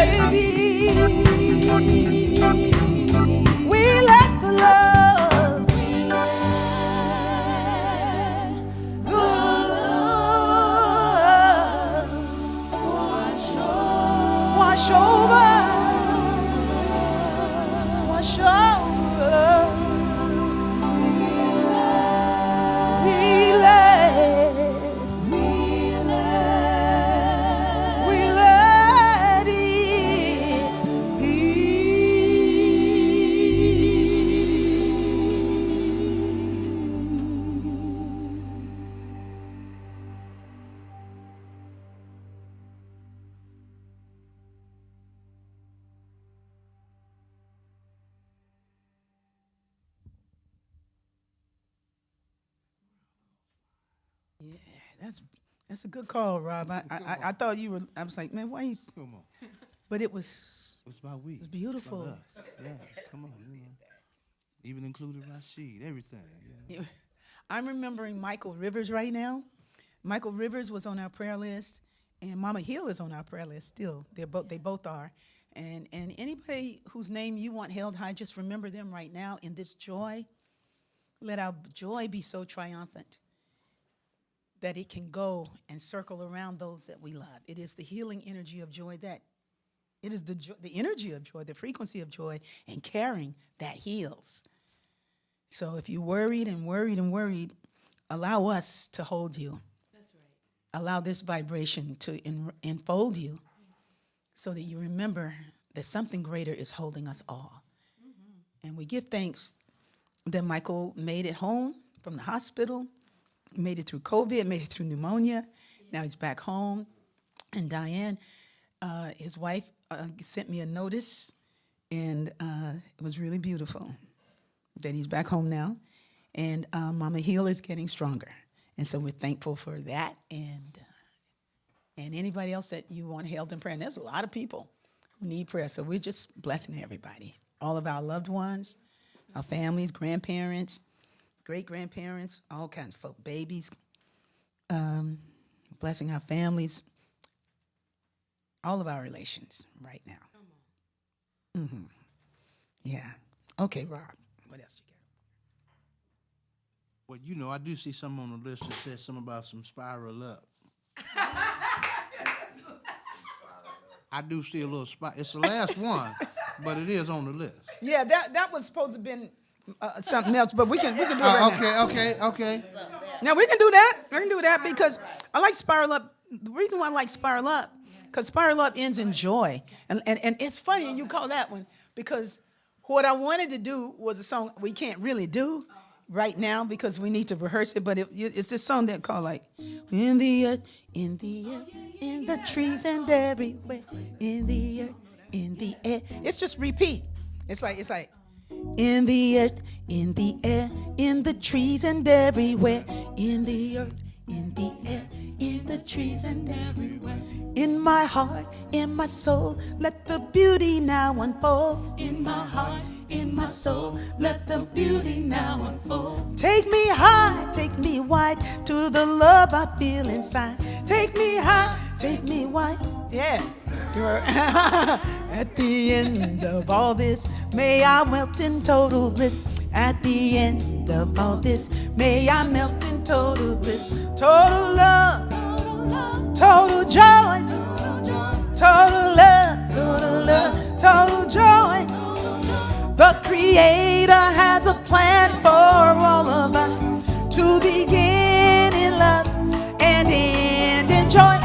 it be. Wash over us. We let it be. Yeah, that's a good call, Rob. I thought you were. I was like, man, why? You? Come on. But it was It's about we. It's beautiful. About us. Yeah, come on. Even included Rashid, everything. Yeah. I'm remembering Michael Rivers right now. Michael Rivers was on our prayer list, and Mama Hill is on our prayer list still. They both are. And anybody whose name you want held high, just remember them right now in this joy. Let our joy be so triumphant that it can go and circle around those that we love. It is the healing energy of joy that, it is the energy of joy, the frequency of joy and caring that heals. So if you're worried, allow us to hold you. That's right. Allow this vibration to enfold you so that you remember that something greater is holding us all. And we give thanks that Michael made it home from the hospital, made it through COVID, made it through pneumonia. Now he's back home. And Diane, his wife, sent me a notice, and it was really beautiful that he's back home now. And Mama Hill is getting stronger. And so we're thankful for that. And anybody else that you want held in prayer. And there's a lot of people who need prayer. So we're just blessing everybody. All of our loved ones, our families, grandparents, great-grandparents, all kinds of folk, babies. Blessing our families, all of our relations right now. Mm-hmm. Yeah. Okay, Rob, what else you got? Well, you know, I do see some on the list that says something about some spiral up. I do see a little spot. It's the last one, but it is on the list. Yeah, that was supposed to have been something else, but we can do it right now. Okay. Now we can do that. We can do that because I like Spiral Up. The reason why I like Spiral Up, because Spiral Up ends in joy. And it's funny you call that one, because what I wanted to do was a song we can't really do right now because we need to rehearse it, but it's this song that called like, in the earth, in the air, in the trees and everywhere, in the earth, in the air. It's just repeat. It's like, in the earth, in the air, in the trees and everywhere, in the earth, in the air, in the trees and everywhere. In my heart, in my soul, let the beauty now unfold. In my heart, in my soul, let the beauty now unfold. Take me high, take me wide, to the love I feel inside. Take me high, take me wide. Yeah. At the end of all this, may I melt in total bliss. At the end of all this, may I melt in total bliss. Total love, total joy, total love, total joy. The Creator has a plan for all of us to begin in love and end in joy.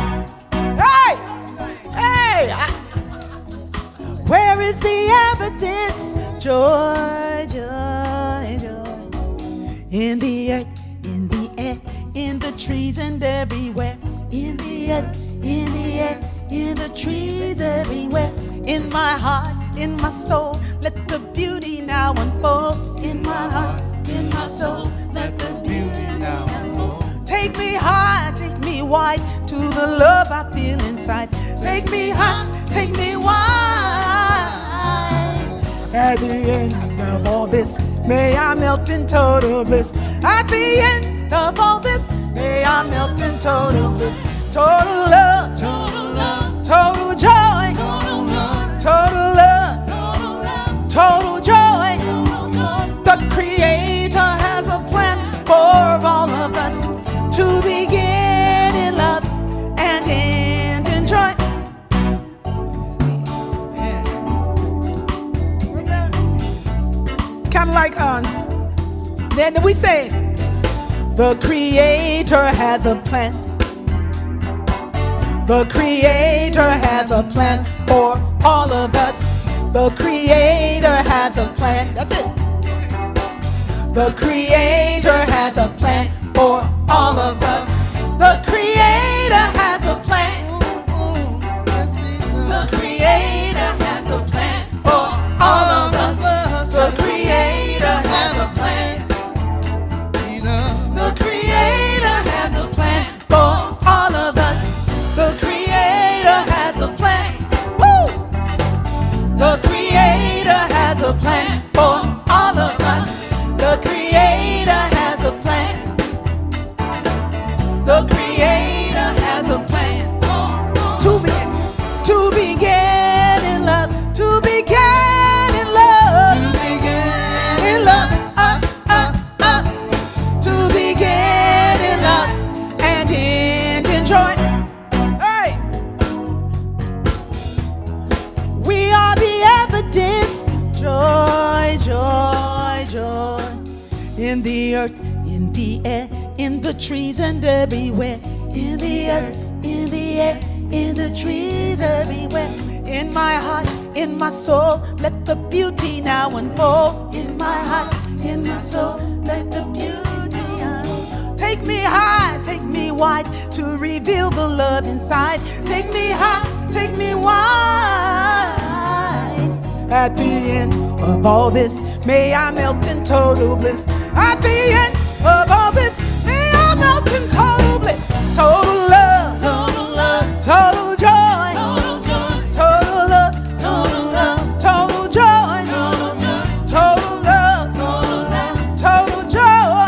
Hey! Where is the evidence? Joy, joy, joy. In the earth, in the air, in the trees and everywhere. In the earth, in the air, in the trees everywhere. In my heart, in my soul, let the beauty now unfold. In my heart, in my soul, let the beauty now unfold. Take me high, take me wide, to the love I feel inside. Take me high, take me wide. At the end of all this, may I melt in total bliss. At the end of all this, may I melt in total bliss. Total love, total joy, total love, total joy. The Creator has a plan for all of us to begin in love and end in joy. Kind of like, then we say, the Creator has a plan. The Creator has a plan for all of us. The Creator has a plan. That's it. The Creator has a plan for all of us. The Creator has a plan. The Creator has a plan for all of us. The Creator has a plan. The Creator has a plan for all of us. The Creator has a plan. Woo! The Creator has a plan for all of us. The Creator has a plan. The Creator has a plan to begin in love, to begin in love, to begin in love, to begin in love and end in joy. Hey, we are the evidence. Joy, joy, joy. In the earth, in the air, in the trees and everywhere. In the earth, in the air, in the trees everywhere. In my heart, in my soul, let the beauty now unfold. In my heart, in my soul, let the beauty unfold. Take me high, take me wide to reveal the love inside. Take me high, take me wide. At the end of all this, may I melt in total bliss. At the end of all this, may I melt in total bliss. Total love, total love, total joy, total joy, total love, total love, total joy, total joy,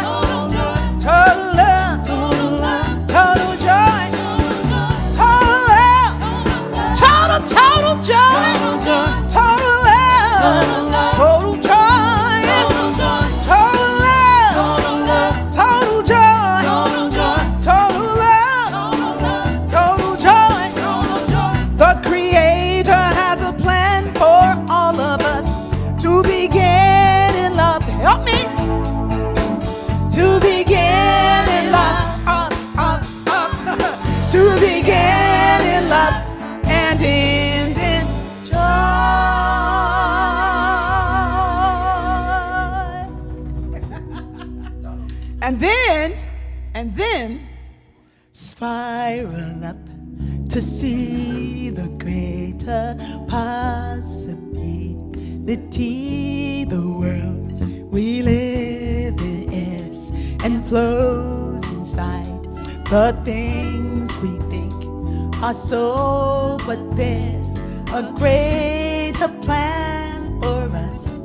total love, total love, total joy, total love, total love, total joy, total love, total joy, total love, total joy, total love, total joy, total love, total joy. The Creator has a plan for all of us to begin in love. Help me. To begin in love. To begin in love and end in joy. And then spiral up to see the greater possibility. The world we live in ebbs and flows inside the things we think are so, but there's a greater plan for us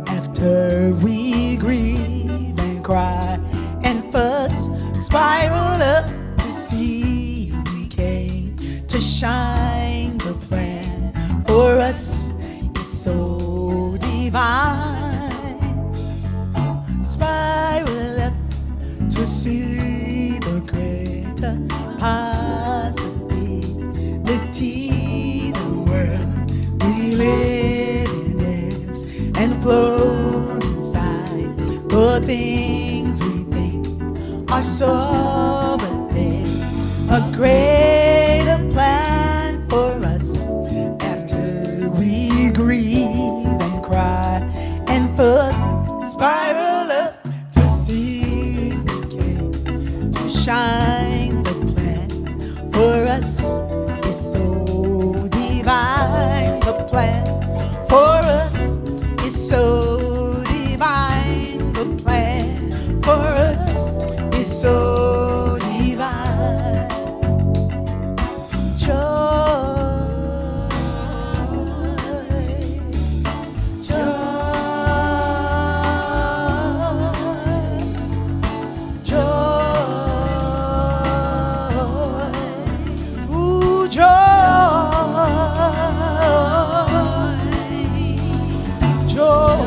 after we grieve and cry and fuss. Spiral up to see we came to shine. The plan for us is so divine. Spiral up to see the greater possibility. The world we live in ebbs and flows inside the things we think are so, but there's a greater plan for us after we grieve and cry and fuss. Spiral up to see we came to shine. The plan for us is so divine. The plan for us is so divine. The plan for us is so divine. Joy, joy, joy, ooh, joy, joy.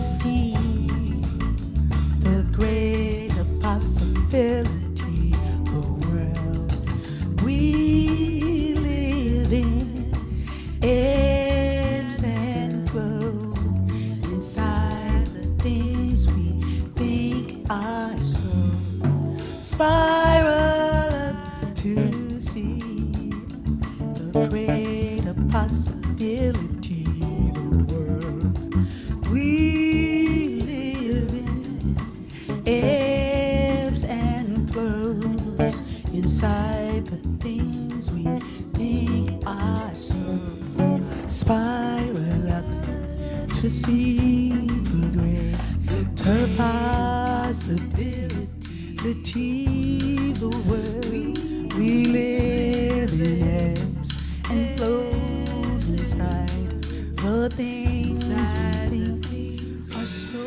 see the greater possibility, the world we live in ebbs and flows inside the things we think are so. Spiral up to see the greater possibility, the world we live in ebbs and flows inside the things we think are so. Spiral up to see the greater possibility, the world we live in ebbs and flows inside the things we think are so.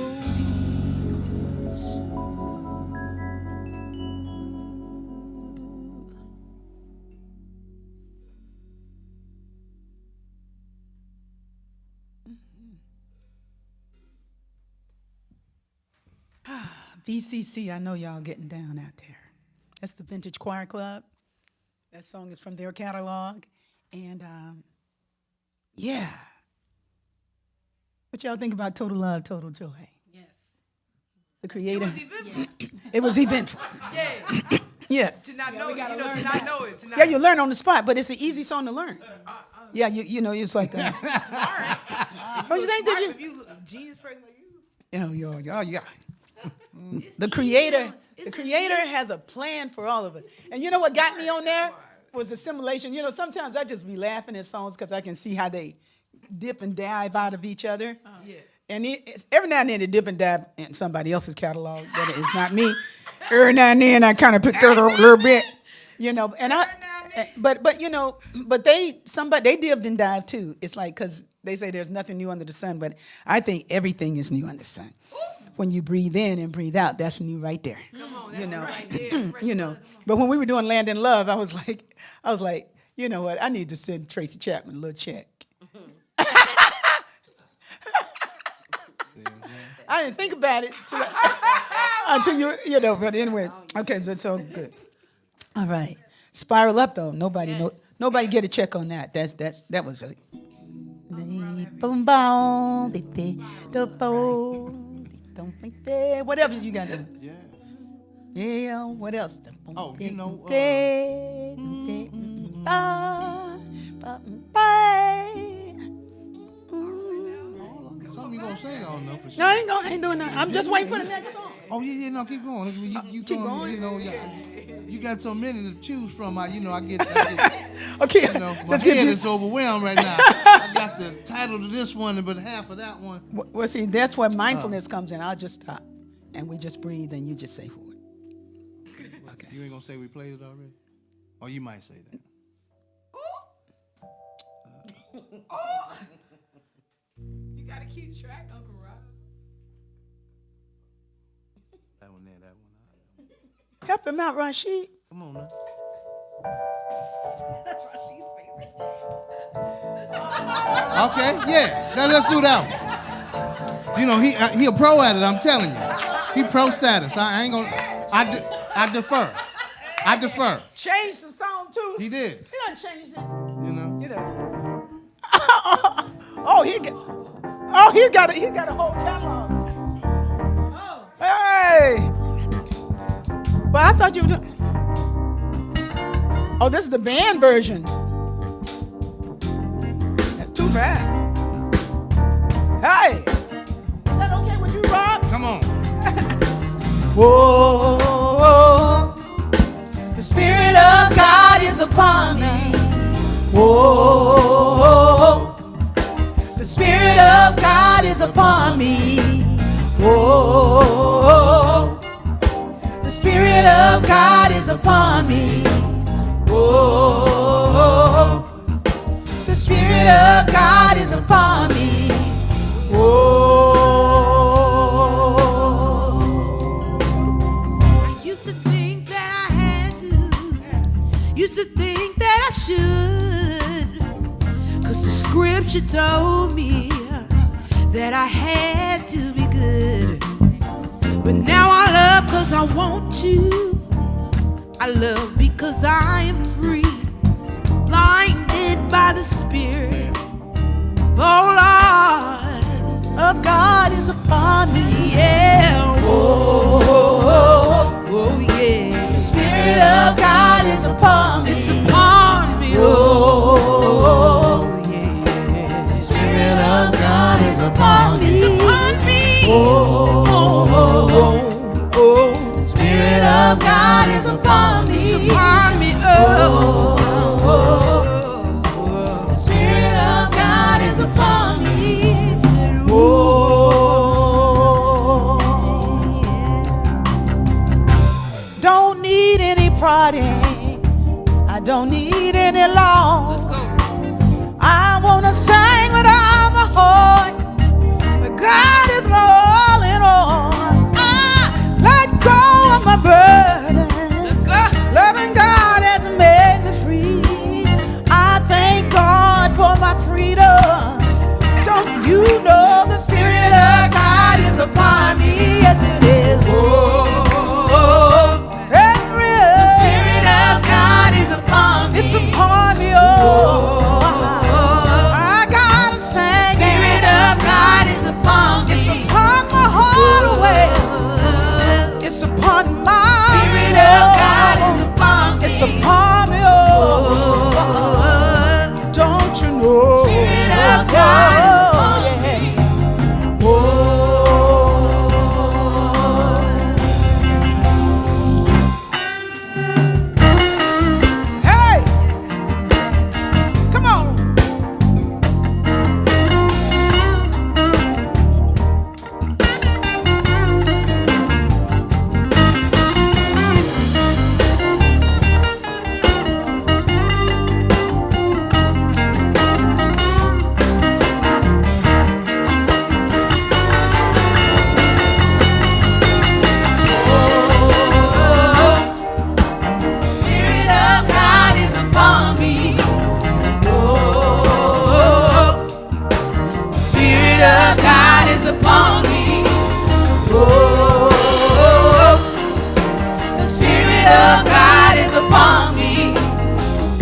VCC, I know y'all getting down out there. That's the Vintage Choir Club. That song is from their catalog. And yeah. What y'all think about Total Love, Total Joy? Yes. The creator. Eventful. It was eventful. Yeah. Yeah. To not know it, to not know it. Yeah, you learn on the spot, but it's an easy song to learn. Yeah, you know, it's like that. Don't you think that If you genius person like you. Yeah. The creator has a plan for all of it. And you know what got me on there was assimilation. You know, sometimes I just be laughing at songs because I can see how they dip and dive out of each other. Yeah. And it's, every now and then they dip and dive in somebody else's catalog, but it's not me. Every now and then I kind of pick that up a little bit, you know. And but you know, but they dipped and dived too. It's like, because they say there's nothing new under the sun, but I think everything is new under the sun. When you breathe in and breathe out, that's new right there. Come on, that's you know, right there. you know. But when we were doing Land in Love, I was like, you know what? I need to send Tracy Chapman a little check. I didn't think about it until you know. But anyway, okay, so it's all good. All right, Spiral Up though. Nobody get a check on that. That was a. Whatever you got to. Yeah. What else? Oh, you know. Something you gonna sing? I don't know for sure. No, I ain't doing that. I'm just waiting for the next song. Oh yeah, no, keep going. You Keep told going? me, you know, you got so many to choose from. I get Okay. you know, my let's get head you- is overwhelmed right now. I got the title to this one, but half of that one. Well, see, that's where mindfulness comes in. I'll just stop, and we just breathe, and you just say for it. Okay. You ain't gonna say we played it already? Or you might say that. You gotta keep track, Uncle Rob. That one there, that one. Help him out, Rashid. Come on now. That's Rashid's favorite. Okay, yeah. Now let's do that one. You know, he a pro at it, I'm telling you. He pro status. I ain't gonna, I defer. I defer. Change the song too. He did, He done changed it. you know. You know. he got a whole catalog. Oh. Hey. But I thought you were doing. Oh, this is the band version. That's too fast. Hey. Is that okay with you, Rob? Come on. Whoa, the Spirit of God is upon me. Whoa, the Spirit of God is upon me. Whoa, the Spirit of God is upon me. Whoa, the Spirit of God is upon me. I used to think that I had to. Used to think that I should. 'Cause the scripture told me that I had to be good. But now I love 'cause I want to. I love because I am free, blinded by the Spirit. Oh Lord, Of God is upon me. yeah. Oh, oh yeah. The Spirit of God is upon me. It's upon me. Oh, yeah. The Spirit of God is upon me. It's upon me. Oh, oh, oh. the Spirit of God is upon me. It's upon me. Oh, The Spirit of God is upon me. Don't need any prodding. I don't need any law. let's go. I wanna sing with all my heart, but God is my all in all. I let go of my burden. Let's go. Loving God has made me free. I thank God for my freedom. Don't you know the Spirit of God is upon me? Yes, it is. The Spirit of God is upon me. It's upon me, oh. I gotta sing. Spirit of God is upon me. It's upon my heart away. It's upon my Spirit of God is upon me. It's upon me, oh. Don't you know? Spirit of God is upon me. Hey! Come on! Spirit of God is upon me. Oh, Spirit of God is upon me. Oh, the Spirit of God is upon me.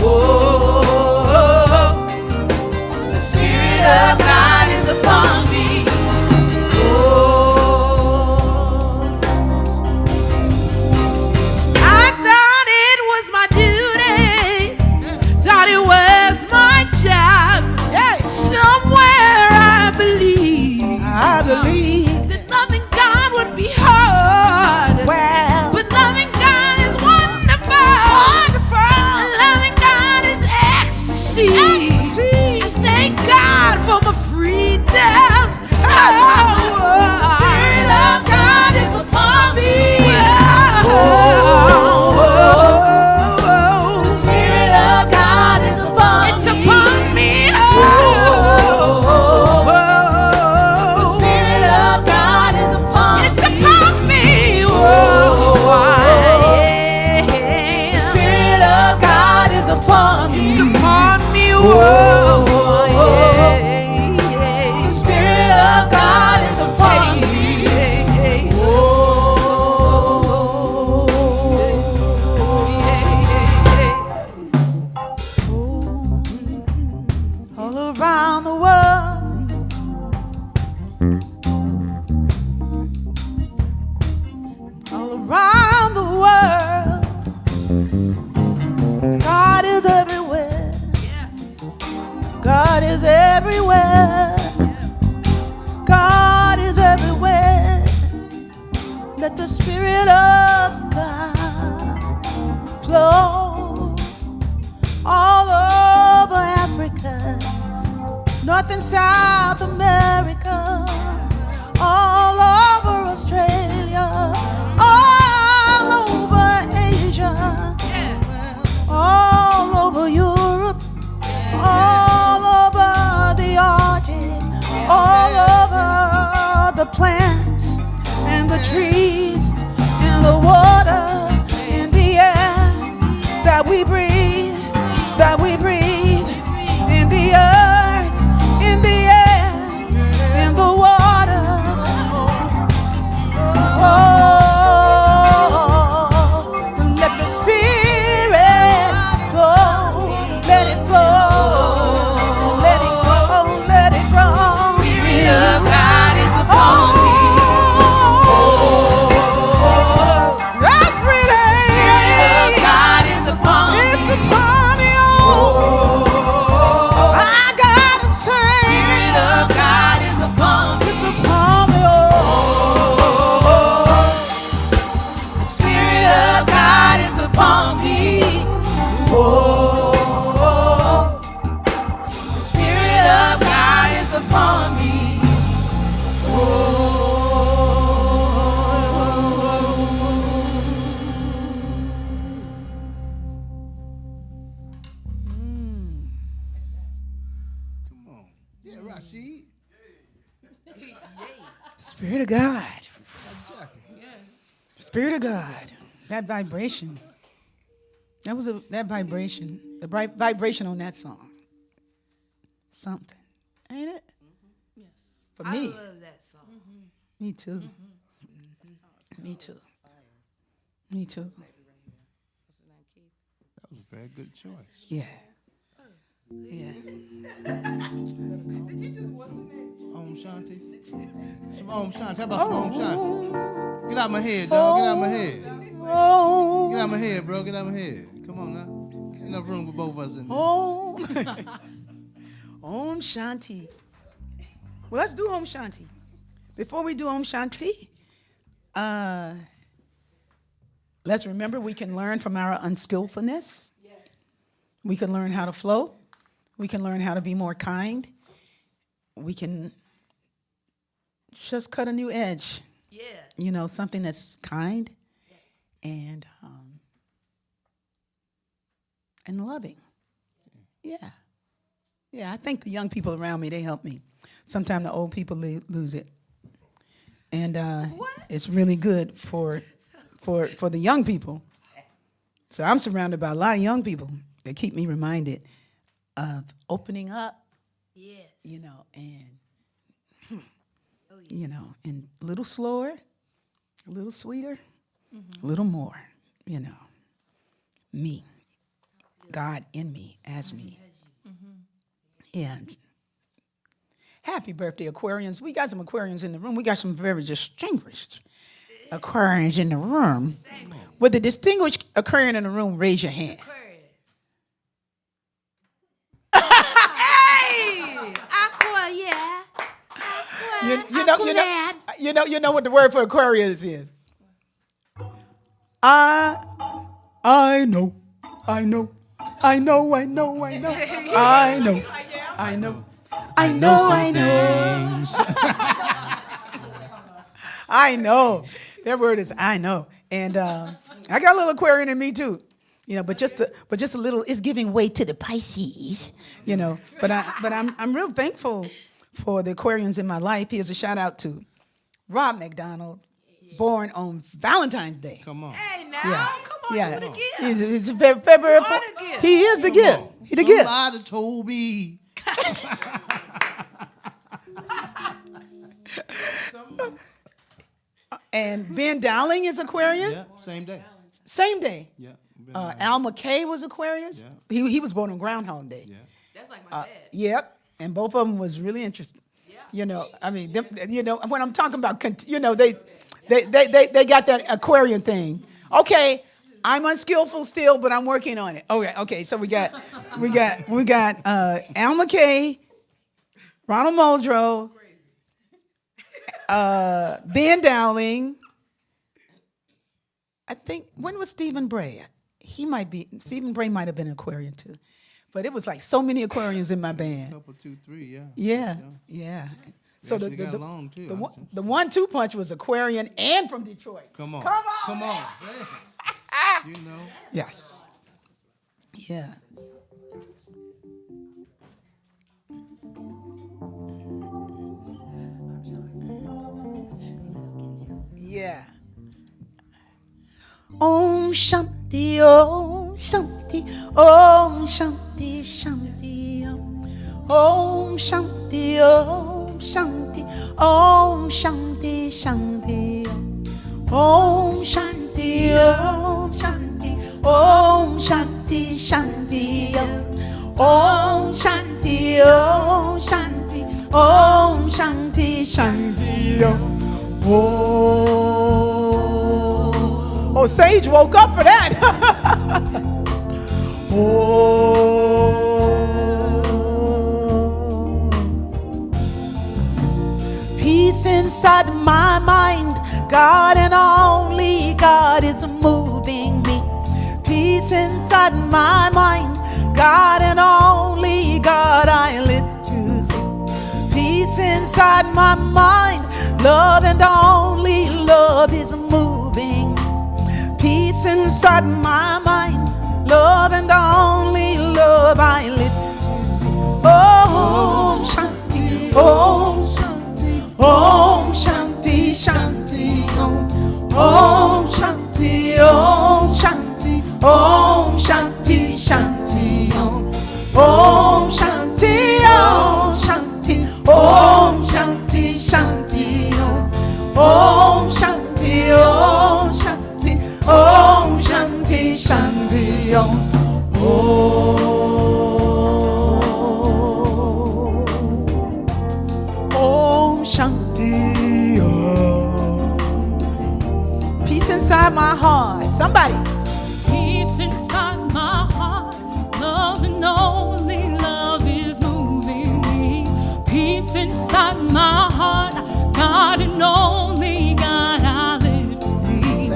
Oh, the Spirit of God is upon me. Oh, I thought it was my duty, thought it was my job. Somewhere I believe that loving God would be hard. well, But loving God is wonderful. Loving God is ecstasy. I thank God for my freedom. Spirit of God is upon me. The Spirit of God is upon It's me. upon me. The Spirit of God is upon It's me. upon me. The Spirit of God is upon me. It's upon me. The Spirit of God is upon me. All around the world, all around the world, God is everywhere. God is everywhere. God is everywhere. Let the Spirit of God flow all over Africa, North and South America, all over Australia, all over Asia, all over Europe, all over the Arctic, all over the plants and the trees and the water and the air that we breathe, in the earth, in the air, Spirit of God. Spirit of God. That vibration. That vibration. The vibration on that song. Something. Ain't it? Yes. For me. I love that song. Me too. Me too. Me too. That was a very good choice. Yeah. Yeah. Om Shanti. Some Om Shanti. How about some Om Shanti? Get out my head, dog. Get out my head. Oh. Get out my head, bro. Get out my head. Come on now. Enough room for both of us in there. Om Shanti. Well, let's do Om Shanti. Before we do Om Shanti, let's remember we can learn from our unskillfulness. Yes. We can learn how to flow. We can learn how to be more kind. We can just cut a new edge. Yeah. You know, something that's kind and loving. Yeah. Yeah, I think the young people around me, they help me. Sometimes the old people lose it. And it's really good for the young people. So I'm surrounded by a lot of young people that keep me reminded of opening up. Yes. You know, and you know, and a little slower, a little sweeter, a little more, you know. Me. God in me, as me. Yeah. Happy birthday, Aquarians. We got some Aquarians in the room. We got some very distinguished Aquarians in the room. With the distinguished Aquarian in the room, raise your hand. Hey! Aqua, yeah. You know what the word for Aquarius is. I know. I know. I know. I know. I know. I know. I know. I know. I know. I know. That word is I know. And I got a little Aquarian in me too. You know, but just a little. It's giving way to the Pisces. You know, but I'm real thankful for the Aquarians in my life. Here's a shout out to Rob McDonald, born on Valentine's Day. Come on. Hey, now, Yeah. come on, Yeah. you the gift. He's February. You are the gift. He is the gift. He the gift. Somebody told me. And Ben Dowling is Aquarian. Yeah, same day. Same day. Yeah. Al McKay was Aquarius. Yeah. He was born on Groundhog Day. Yeah. That's like my dad. Yep. And both of them was really interesting. You know, I mean, you know, when I'm talking about, you know, they got that Aquarian thing. Okay, I'm unskillful still, but I'm working on it. Okay. So we got Al McKay, Ronald Muldrow, Ben Dowling. I think, when was Stephen Bray? Stephen Bray might have been an Aquarian too. But it was like so many Aquarians in my band. Couple, 2, 3, Yeah. We So actually got along too. the 1-2 punch was Aquarian and from Detroit. Come on. Come on. You know. Yes. Yeah. Yeah. Om Shanti, Om Shanti, Om Shanti, Shanti, Om Shanti, Om Shanti, Om Shanti, Shanti, Om Shanti, Om Shanti, Om Shanti, Shanti, Om Shanti, Om Shanti, Om Shanti, Shanti, Oh, Sage woke up for that. Peace inside my mind, God and only God is moving me. Peace inside my mind, God and only God I live to see. Peace inside my mind, love and only love is moving. Peace inside my mind, love and only love I live to see. Oh, Shanti, oh, Shanti, oh, Shanti. Shanti Om. Om Shanti, Om Shanti, Om Shanti, Shanti Om. Om Shanti, Om Shanti, Om Shanti, Shanti Om. Om Shanti, Om Shanti, Om Shanti, Shanti Om. Om Shanti Om. Peace inside my heart. Somebody. Peace inside my heart, love and only love is moving me. Peace inside my heart, God and only God I live to see.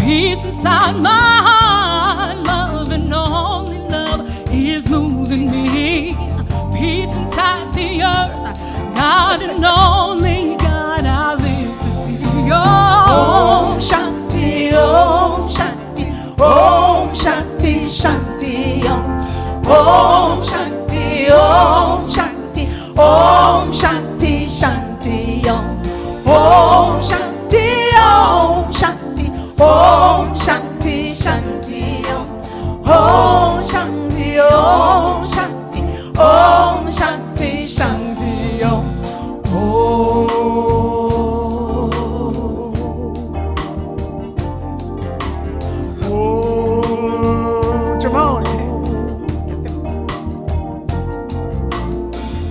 Peace inside my heart, love and only love is moving me. Peace inside the earth, God and only God I live to see. Om Shanti, Om Shanti, Om Shanti, Shanti Om. Om Shanti, Om Shanti, Om Shanti, Shanti Om. Om Shanti, Om Shanti, Om Shanti, Shanti Om. Om Shanti, Om Shanti, Om Shanti, Shanti Om.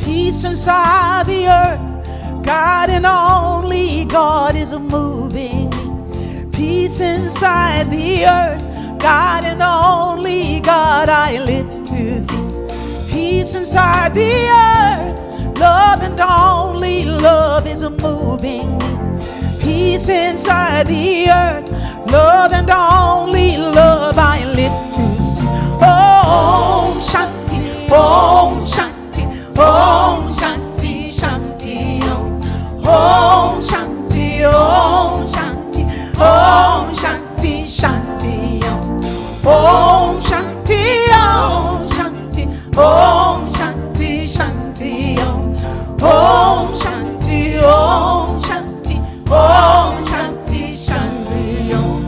Peace inside the earth, God and only God is moving me. Peace inside the earth, God and only God I live to see. Peace inside the earth, love and only love is moving me. Peace inside the earth, love and only love I live to see. Om Shanti, Om Shanti, Om Shanti, Shanti Om. Om Shanti, Om Shanti, Om Shanti, Shanti Om. Om Shanti, Om Shanti, Om Shanti, Shanti Om. Om Shanti, Om Shanti, Om Shanti, Shanti Om.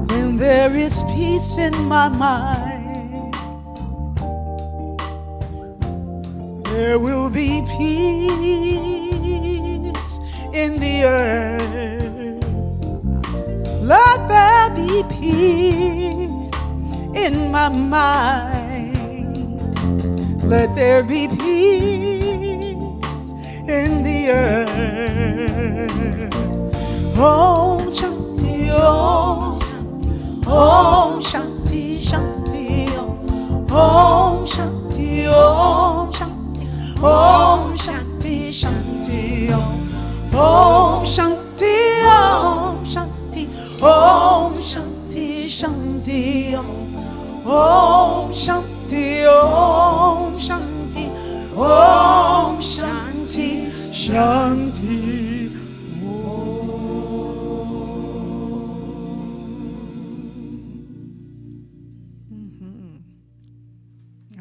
When there is peace in my mind, there will be peace in the earth. Let there be peace in my mind. Let there be peace in the earth. Om Shanti, Om Shanti, Om Shanti, Shanti Om. Om Shanti, Om Shanti, Om Shanti, Shanti Om. Om Shanti, Om Shanti, Om Shanti, Shanti Om. Om Shanti, Om Shanti, Om Shanti, Shanti.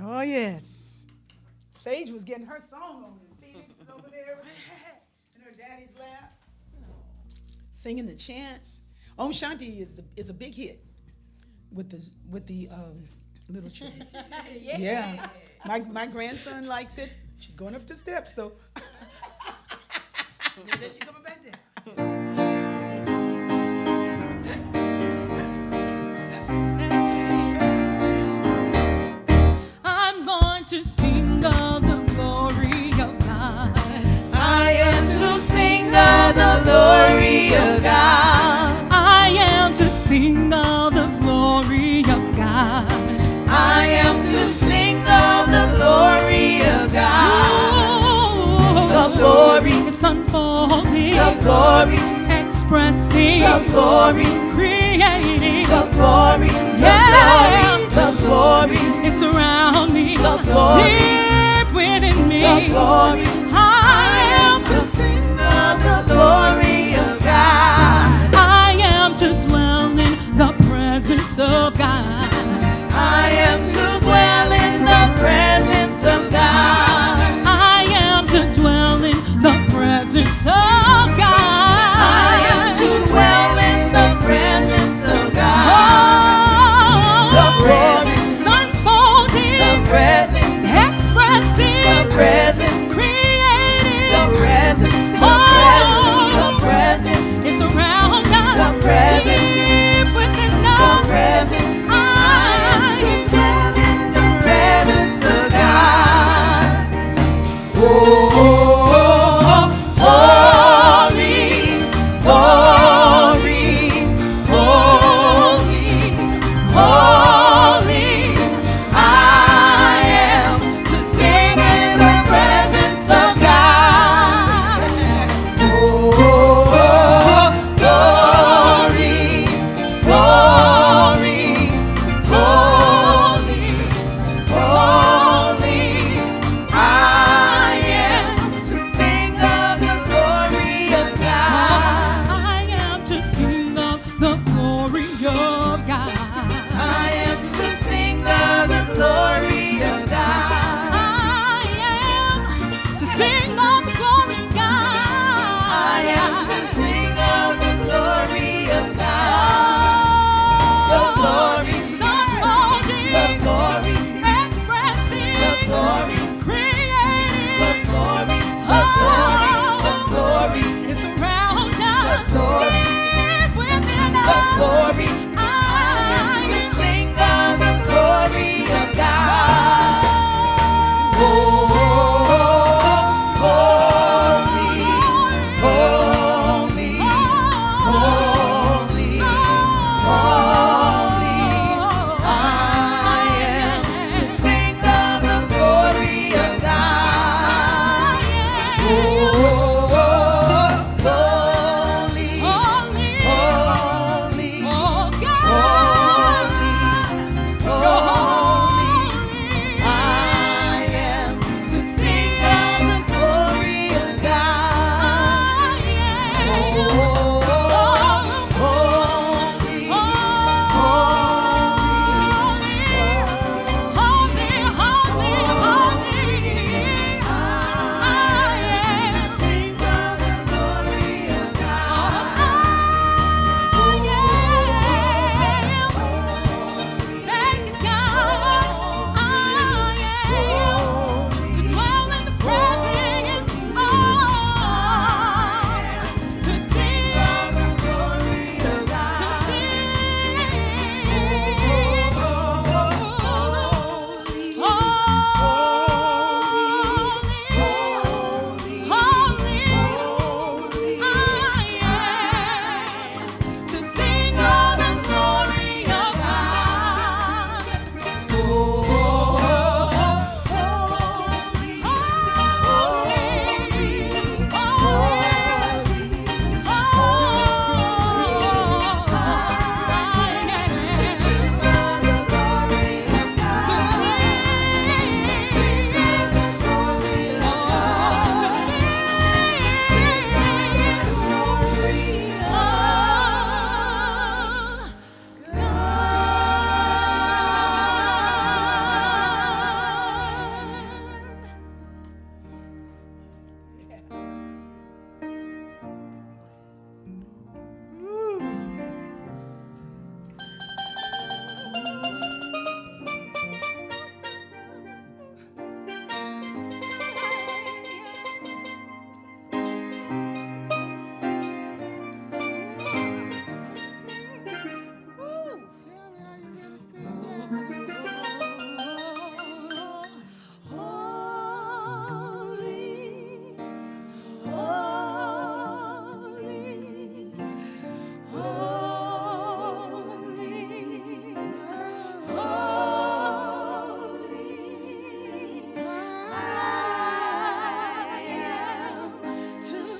Oh yes, Sage was getting her song on. Phoenix is over there in her daddy's lap, singing the chants. Om Shanti is a big hit with the little children. Yeah. My grandson likes it. She's going up the steps though. And then she's coming back down. I'm going to sing of the glory of God. I am to sing of the glory of God. I am to sing of the glory of God. I am to sing of the glory of God. The glory, it's unfolding. the glory, Expressing. the glory, Creating. the glory, Yeah. the glory, It's around me. the glory, Deep within me. the glory. I am To sing of the glory of God. I am to dwell in the glory of God. I am to sing of the glory of God. I am to sing of the glory of God. I am to sing of the glory of God. The glory, the glory, Expressing the glory, creating the glory, the glory, it's around us, the glory, deep within the us. glory. I To sing of the glory of God. Oh, holy, holy, holy, holy. I am to sing of the glory of God. Oh, holy, holy, oh God, holy. I am to sing of the glory of God. Oh, holy, holy,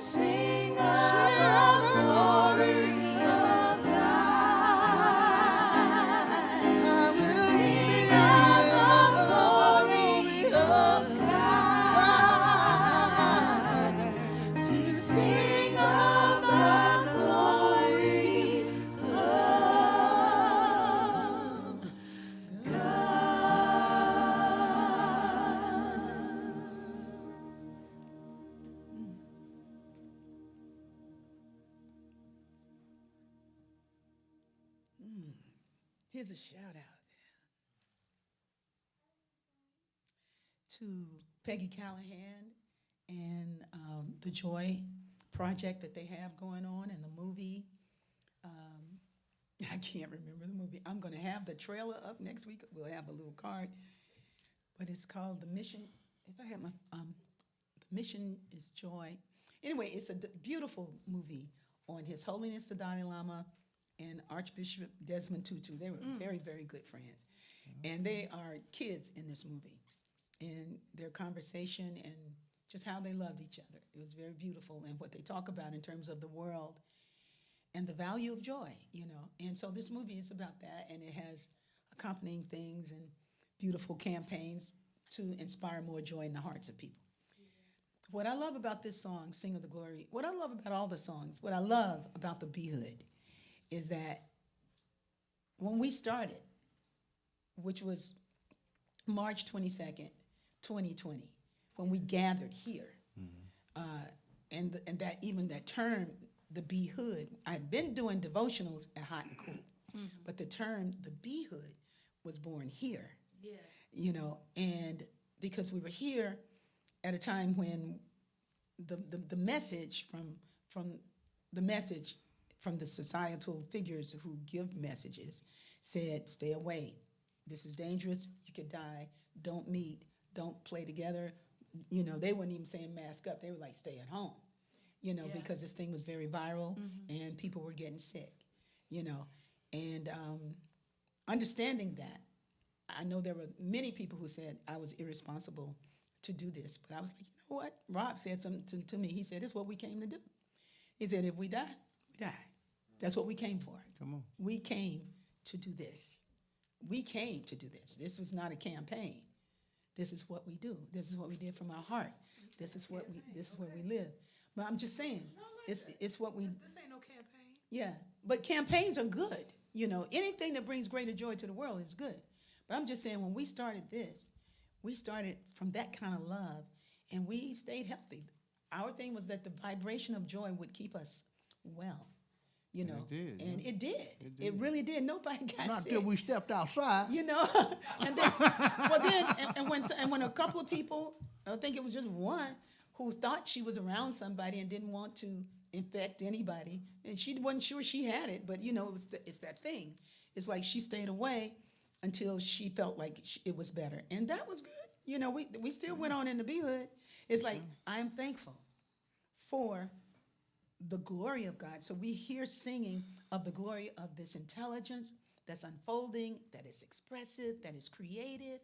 sing of the glory of Here's a shout out to Peggy Callahan and the Joy project that they have going on in the movie. I can't remember the movie. I'm going to have the trailer up next week. We'll have a little card, but it's called The Mission. If I have my, The Mission is Joy. Anyway, it's a beautiful movie on His Holiness the Dalai Lama and Archbishop Desmond Tutu. They were very, very good friends. And they are kids in this movie. And their conversation and just how they loved each other. It was very beautiful. And what they talk about in terms of the world and the value of joy, you know. And so this movie is about that, and it has accompanying things and beautiful campaigns to inspire more joy in the hearts of people. What I love about this song, Sing of the Glory, what I love about all the songs, what I love about the B-Hood is that when we started, which was March 22nd, 2020, when we gathered here, and that even that term, the Be Hood, I'd been doing devotionals at Hot and Cool, but the term, the Be Hood, was born here. Yeah. You know, and because we were here at a time when the message from the societal figures who give messages said, stay away. This is dangerous. You could die. Don't meet. Don't play together. You know, they weren't even saying mask up. They were like, stay at home, you know, because this thing was very viral and people were getting sick, you know. And understanding that, I know there were many people who said I was irresponsible to do this. But I was like, you know what? Rob said something to me. He said, it's what we came to do. He said, if we die, we die. That's what we came for. Come on. We came to do this. We came to do this. This was not a campaign. This is what we do. This is what we did from our heart. This is what we live. But I'm just saying, it's what we. This ain't no campaign. Yeah, but campaigns are good. You know, anything that brings greater joy to the world is good. But I'm just saying, when we started this, we started from that kind of love, and we stayed healthy. Our thing was that the vibration of joy would keep us well. You know, it did, and yeah. it did. It really did. Nobody got Not sick. till we stepped outside. You know, and then, well, then, and when a couple of people, I think it was just one, who thought she was around somebody and didn't want to infect anybody, and she wasn't sure she had it, but you know, it's that thing. It's like she stayed away until she felt like it was better, and that was good. You know, we still went on in the B-hood. It's like, I'm thankful for the glory of God. So we hear singing of the glory of this intelligence that's unfolding, that is expressive, that is creative,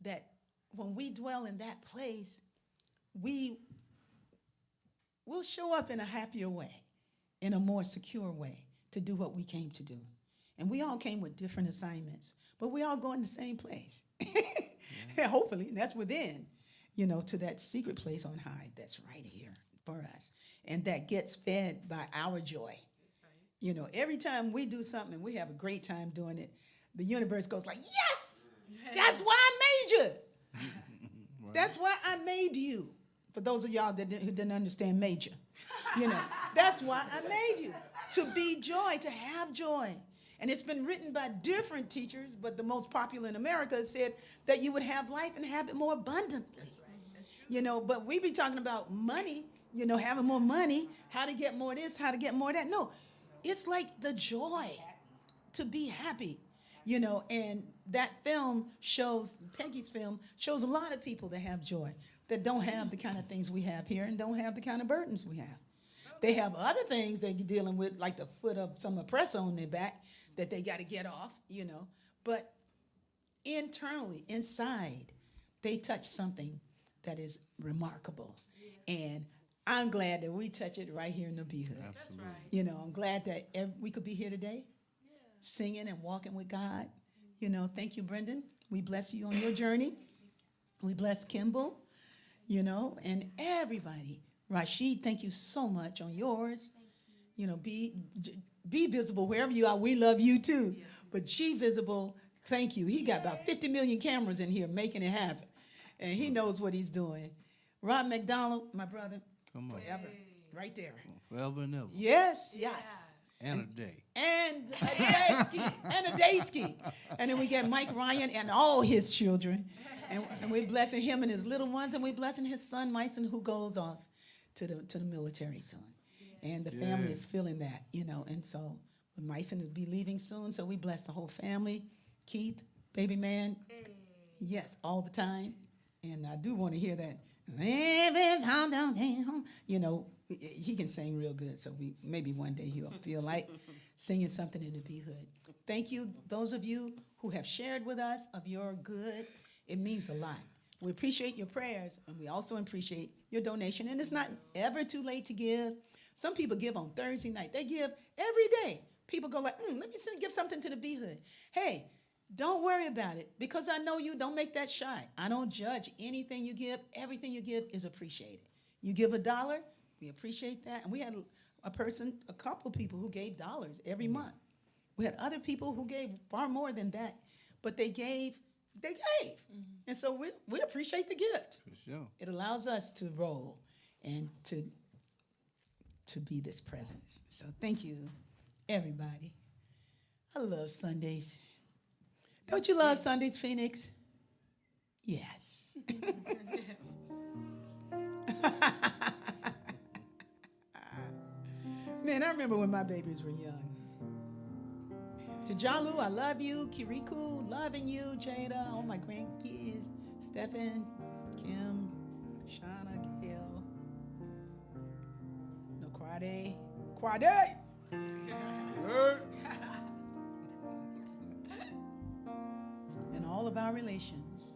that when we dwell in that place, we will show up in a happier way, in a more secure way, to do what we came to do. And we all came with different assignments, but we all go in the same place. Hopefully, that's within, you know, to that secret place on high that's right here for us. And that gets fed by our joy. Right. You know, every time we do something and we have a great time doing it, the universe goes like, yes, that's why I made you. Right. That's why I made you. For those of y'all who didn't understand major, you know, that's why I made you. To be joy, to have joy. And it's been written by different teachers, but the most popular in America said that you would have life and have it more abundantly. That's right. That's true. You know, but we be talking about money, you know, having more money, how to get more of this, how to get more of that. No, it's like the joy to be happy, you know, and that film shows, Peggy's film, shows a lot of people that have joy, that don't have the kind of things we have here and don't have the kind of burdens we have. They have other things they're dealing with, like the foot of some oppressor on their back that they got to get off, you know. But internally, inside, they touch something that is remarkable. And I'm glad that we touch it right here in the B-hood. That's right. You know, I'm glad that we could be here today, singing and walking with God. You know, thank you, Brendan. We bless you on your journey. We bless Kimball, you know, and everybody. Rashid, thank you so much on yours. You know, be visible wherever you are. We love you too. Yes. But G Visible, thank you. He got about 50 million cameras in here making it happen. And he knows what he's doing. Rob McDonald, my brother, Come on. forever, right there. Forever and ever. Yes, yes. And a day. And a day ski. And a day ski. And then we get Mike Ryan and all his children. And we're blessing him and his little ones. And we're blessing his son, Myson, who goes off to the military soon. And the family is feeling that, you know. And so Myson will be leaving soon. So we bless the whole family. Keith, baby man. Yes, all the time. And I do want to hear that. You know, he can sing real good. So maybe one day he'll feel like singing something in the B-hood. Thank you, those of you who have shared with us of your good. It means a lot. We appreciate your prayers, and we also appreciate your donation. And it's not ever too late to give. Some people give on Thursday night. They give every day. People go like, let me give something to the B-hood. Hey, don't worry about it, because I know you. Don't make that shy. I don't judge anything you give. Everything you give is appreciated. You give $1, we appreciate that. And we had a couple people who gave dollars every month. We had other people who gave far more than that, but they gave. And so we appreciate the gift. For sure. It allows us to roll and to be this presence. So thank you, everybody. I love Sundays. Don't you love Sundays, Phoenix? Yes. Man, I remember when my babies were young. To Jalu, I love you. Kirikou, loving you. Jada, all my grandkids. Stephen, Kim, Shauna, Gail. No, Quade. Quade! And all of our relations.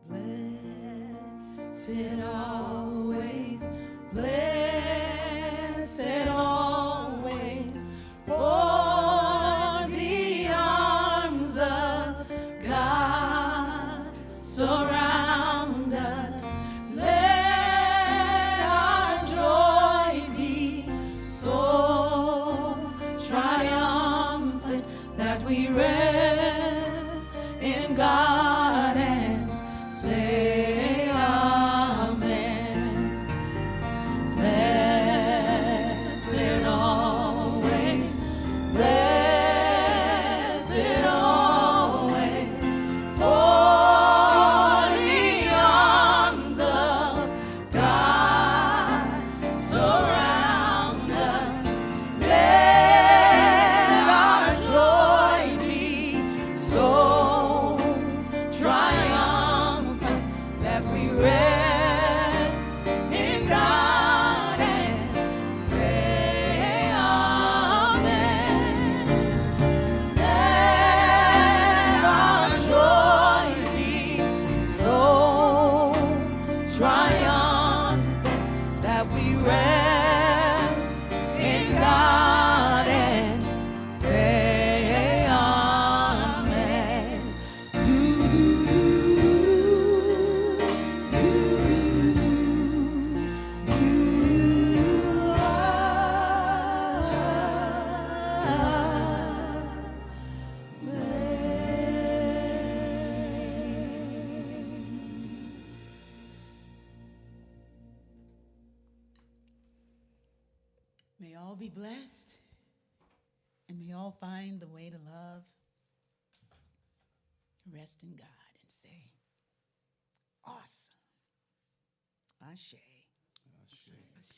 Blessed always, blessed always, for the arms of God surround us. Let our joy be so triumphant that we rest in God and say amen. Blessed always, blessed always, for the arms of God surround us. Let our joy be so triumphant that we rest in God and say amen. Let our joy be so triumphant that we rest in God and say amen. May all be blessed, and may all find the way to love, rest in God, and say, awesome. Ashe.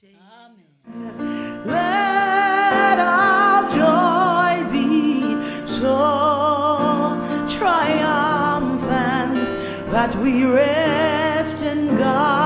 Amen. Let our joy be so triumphant that we rest in God.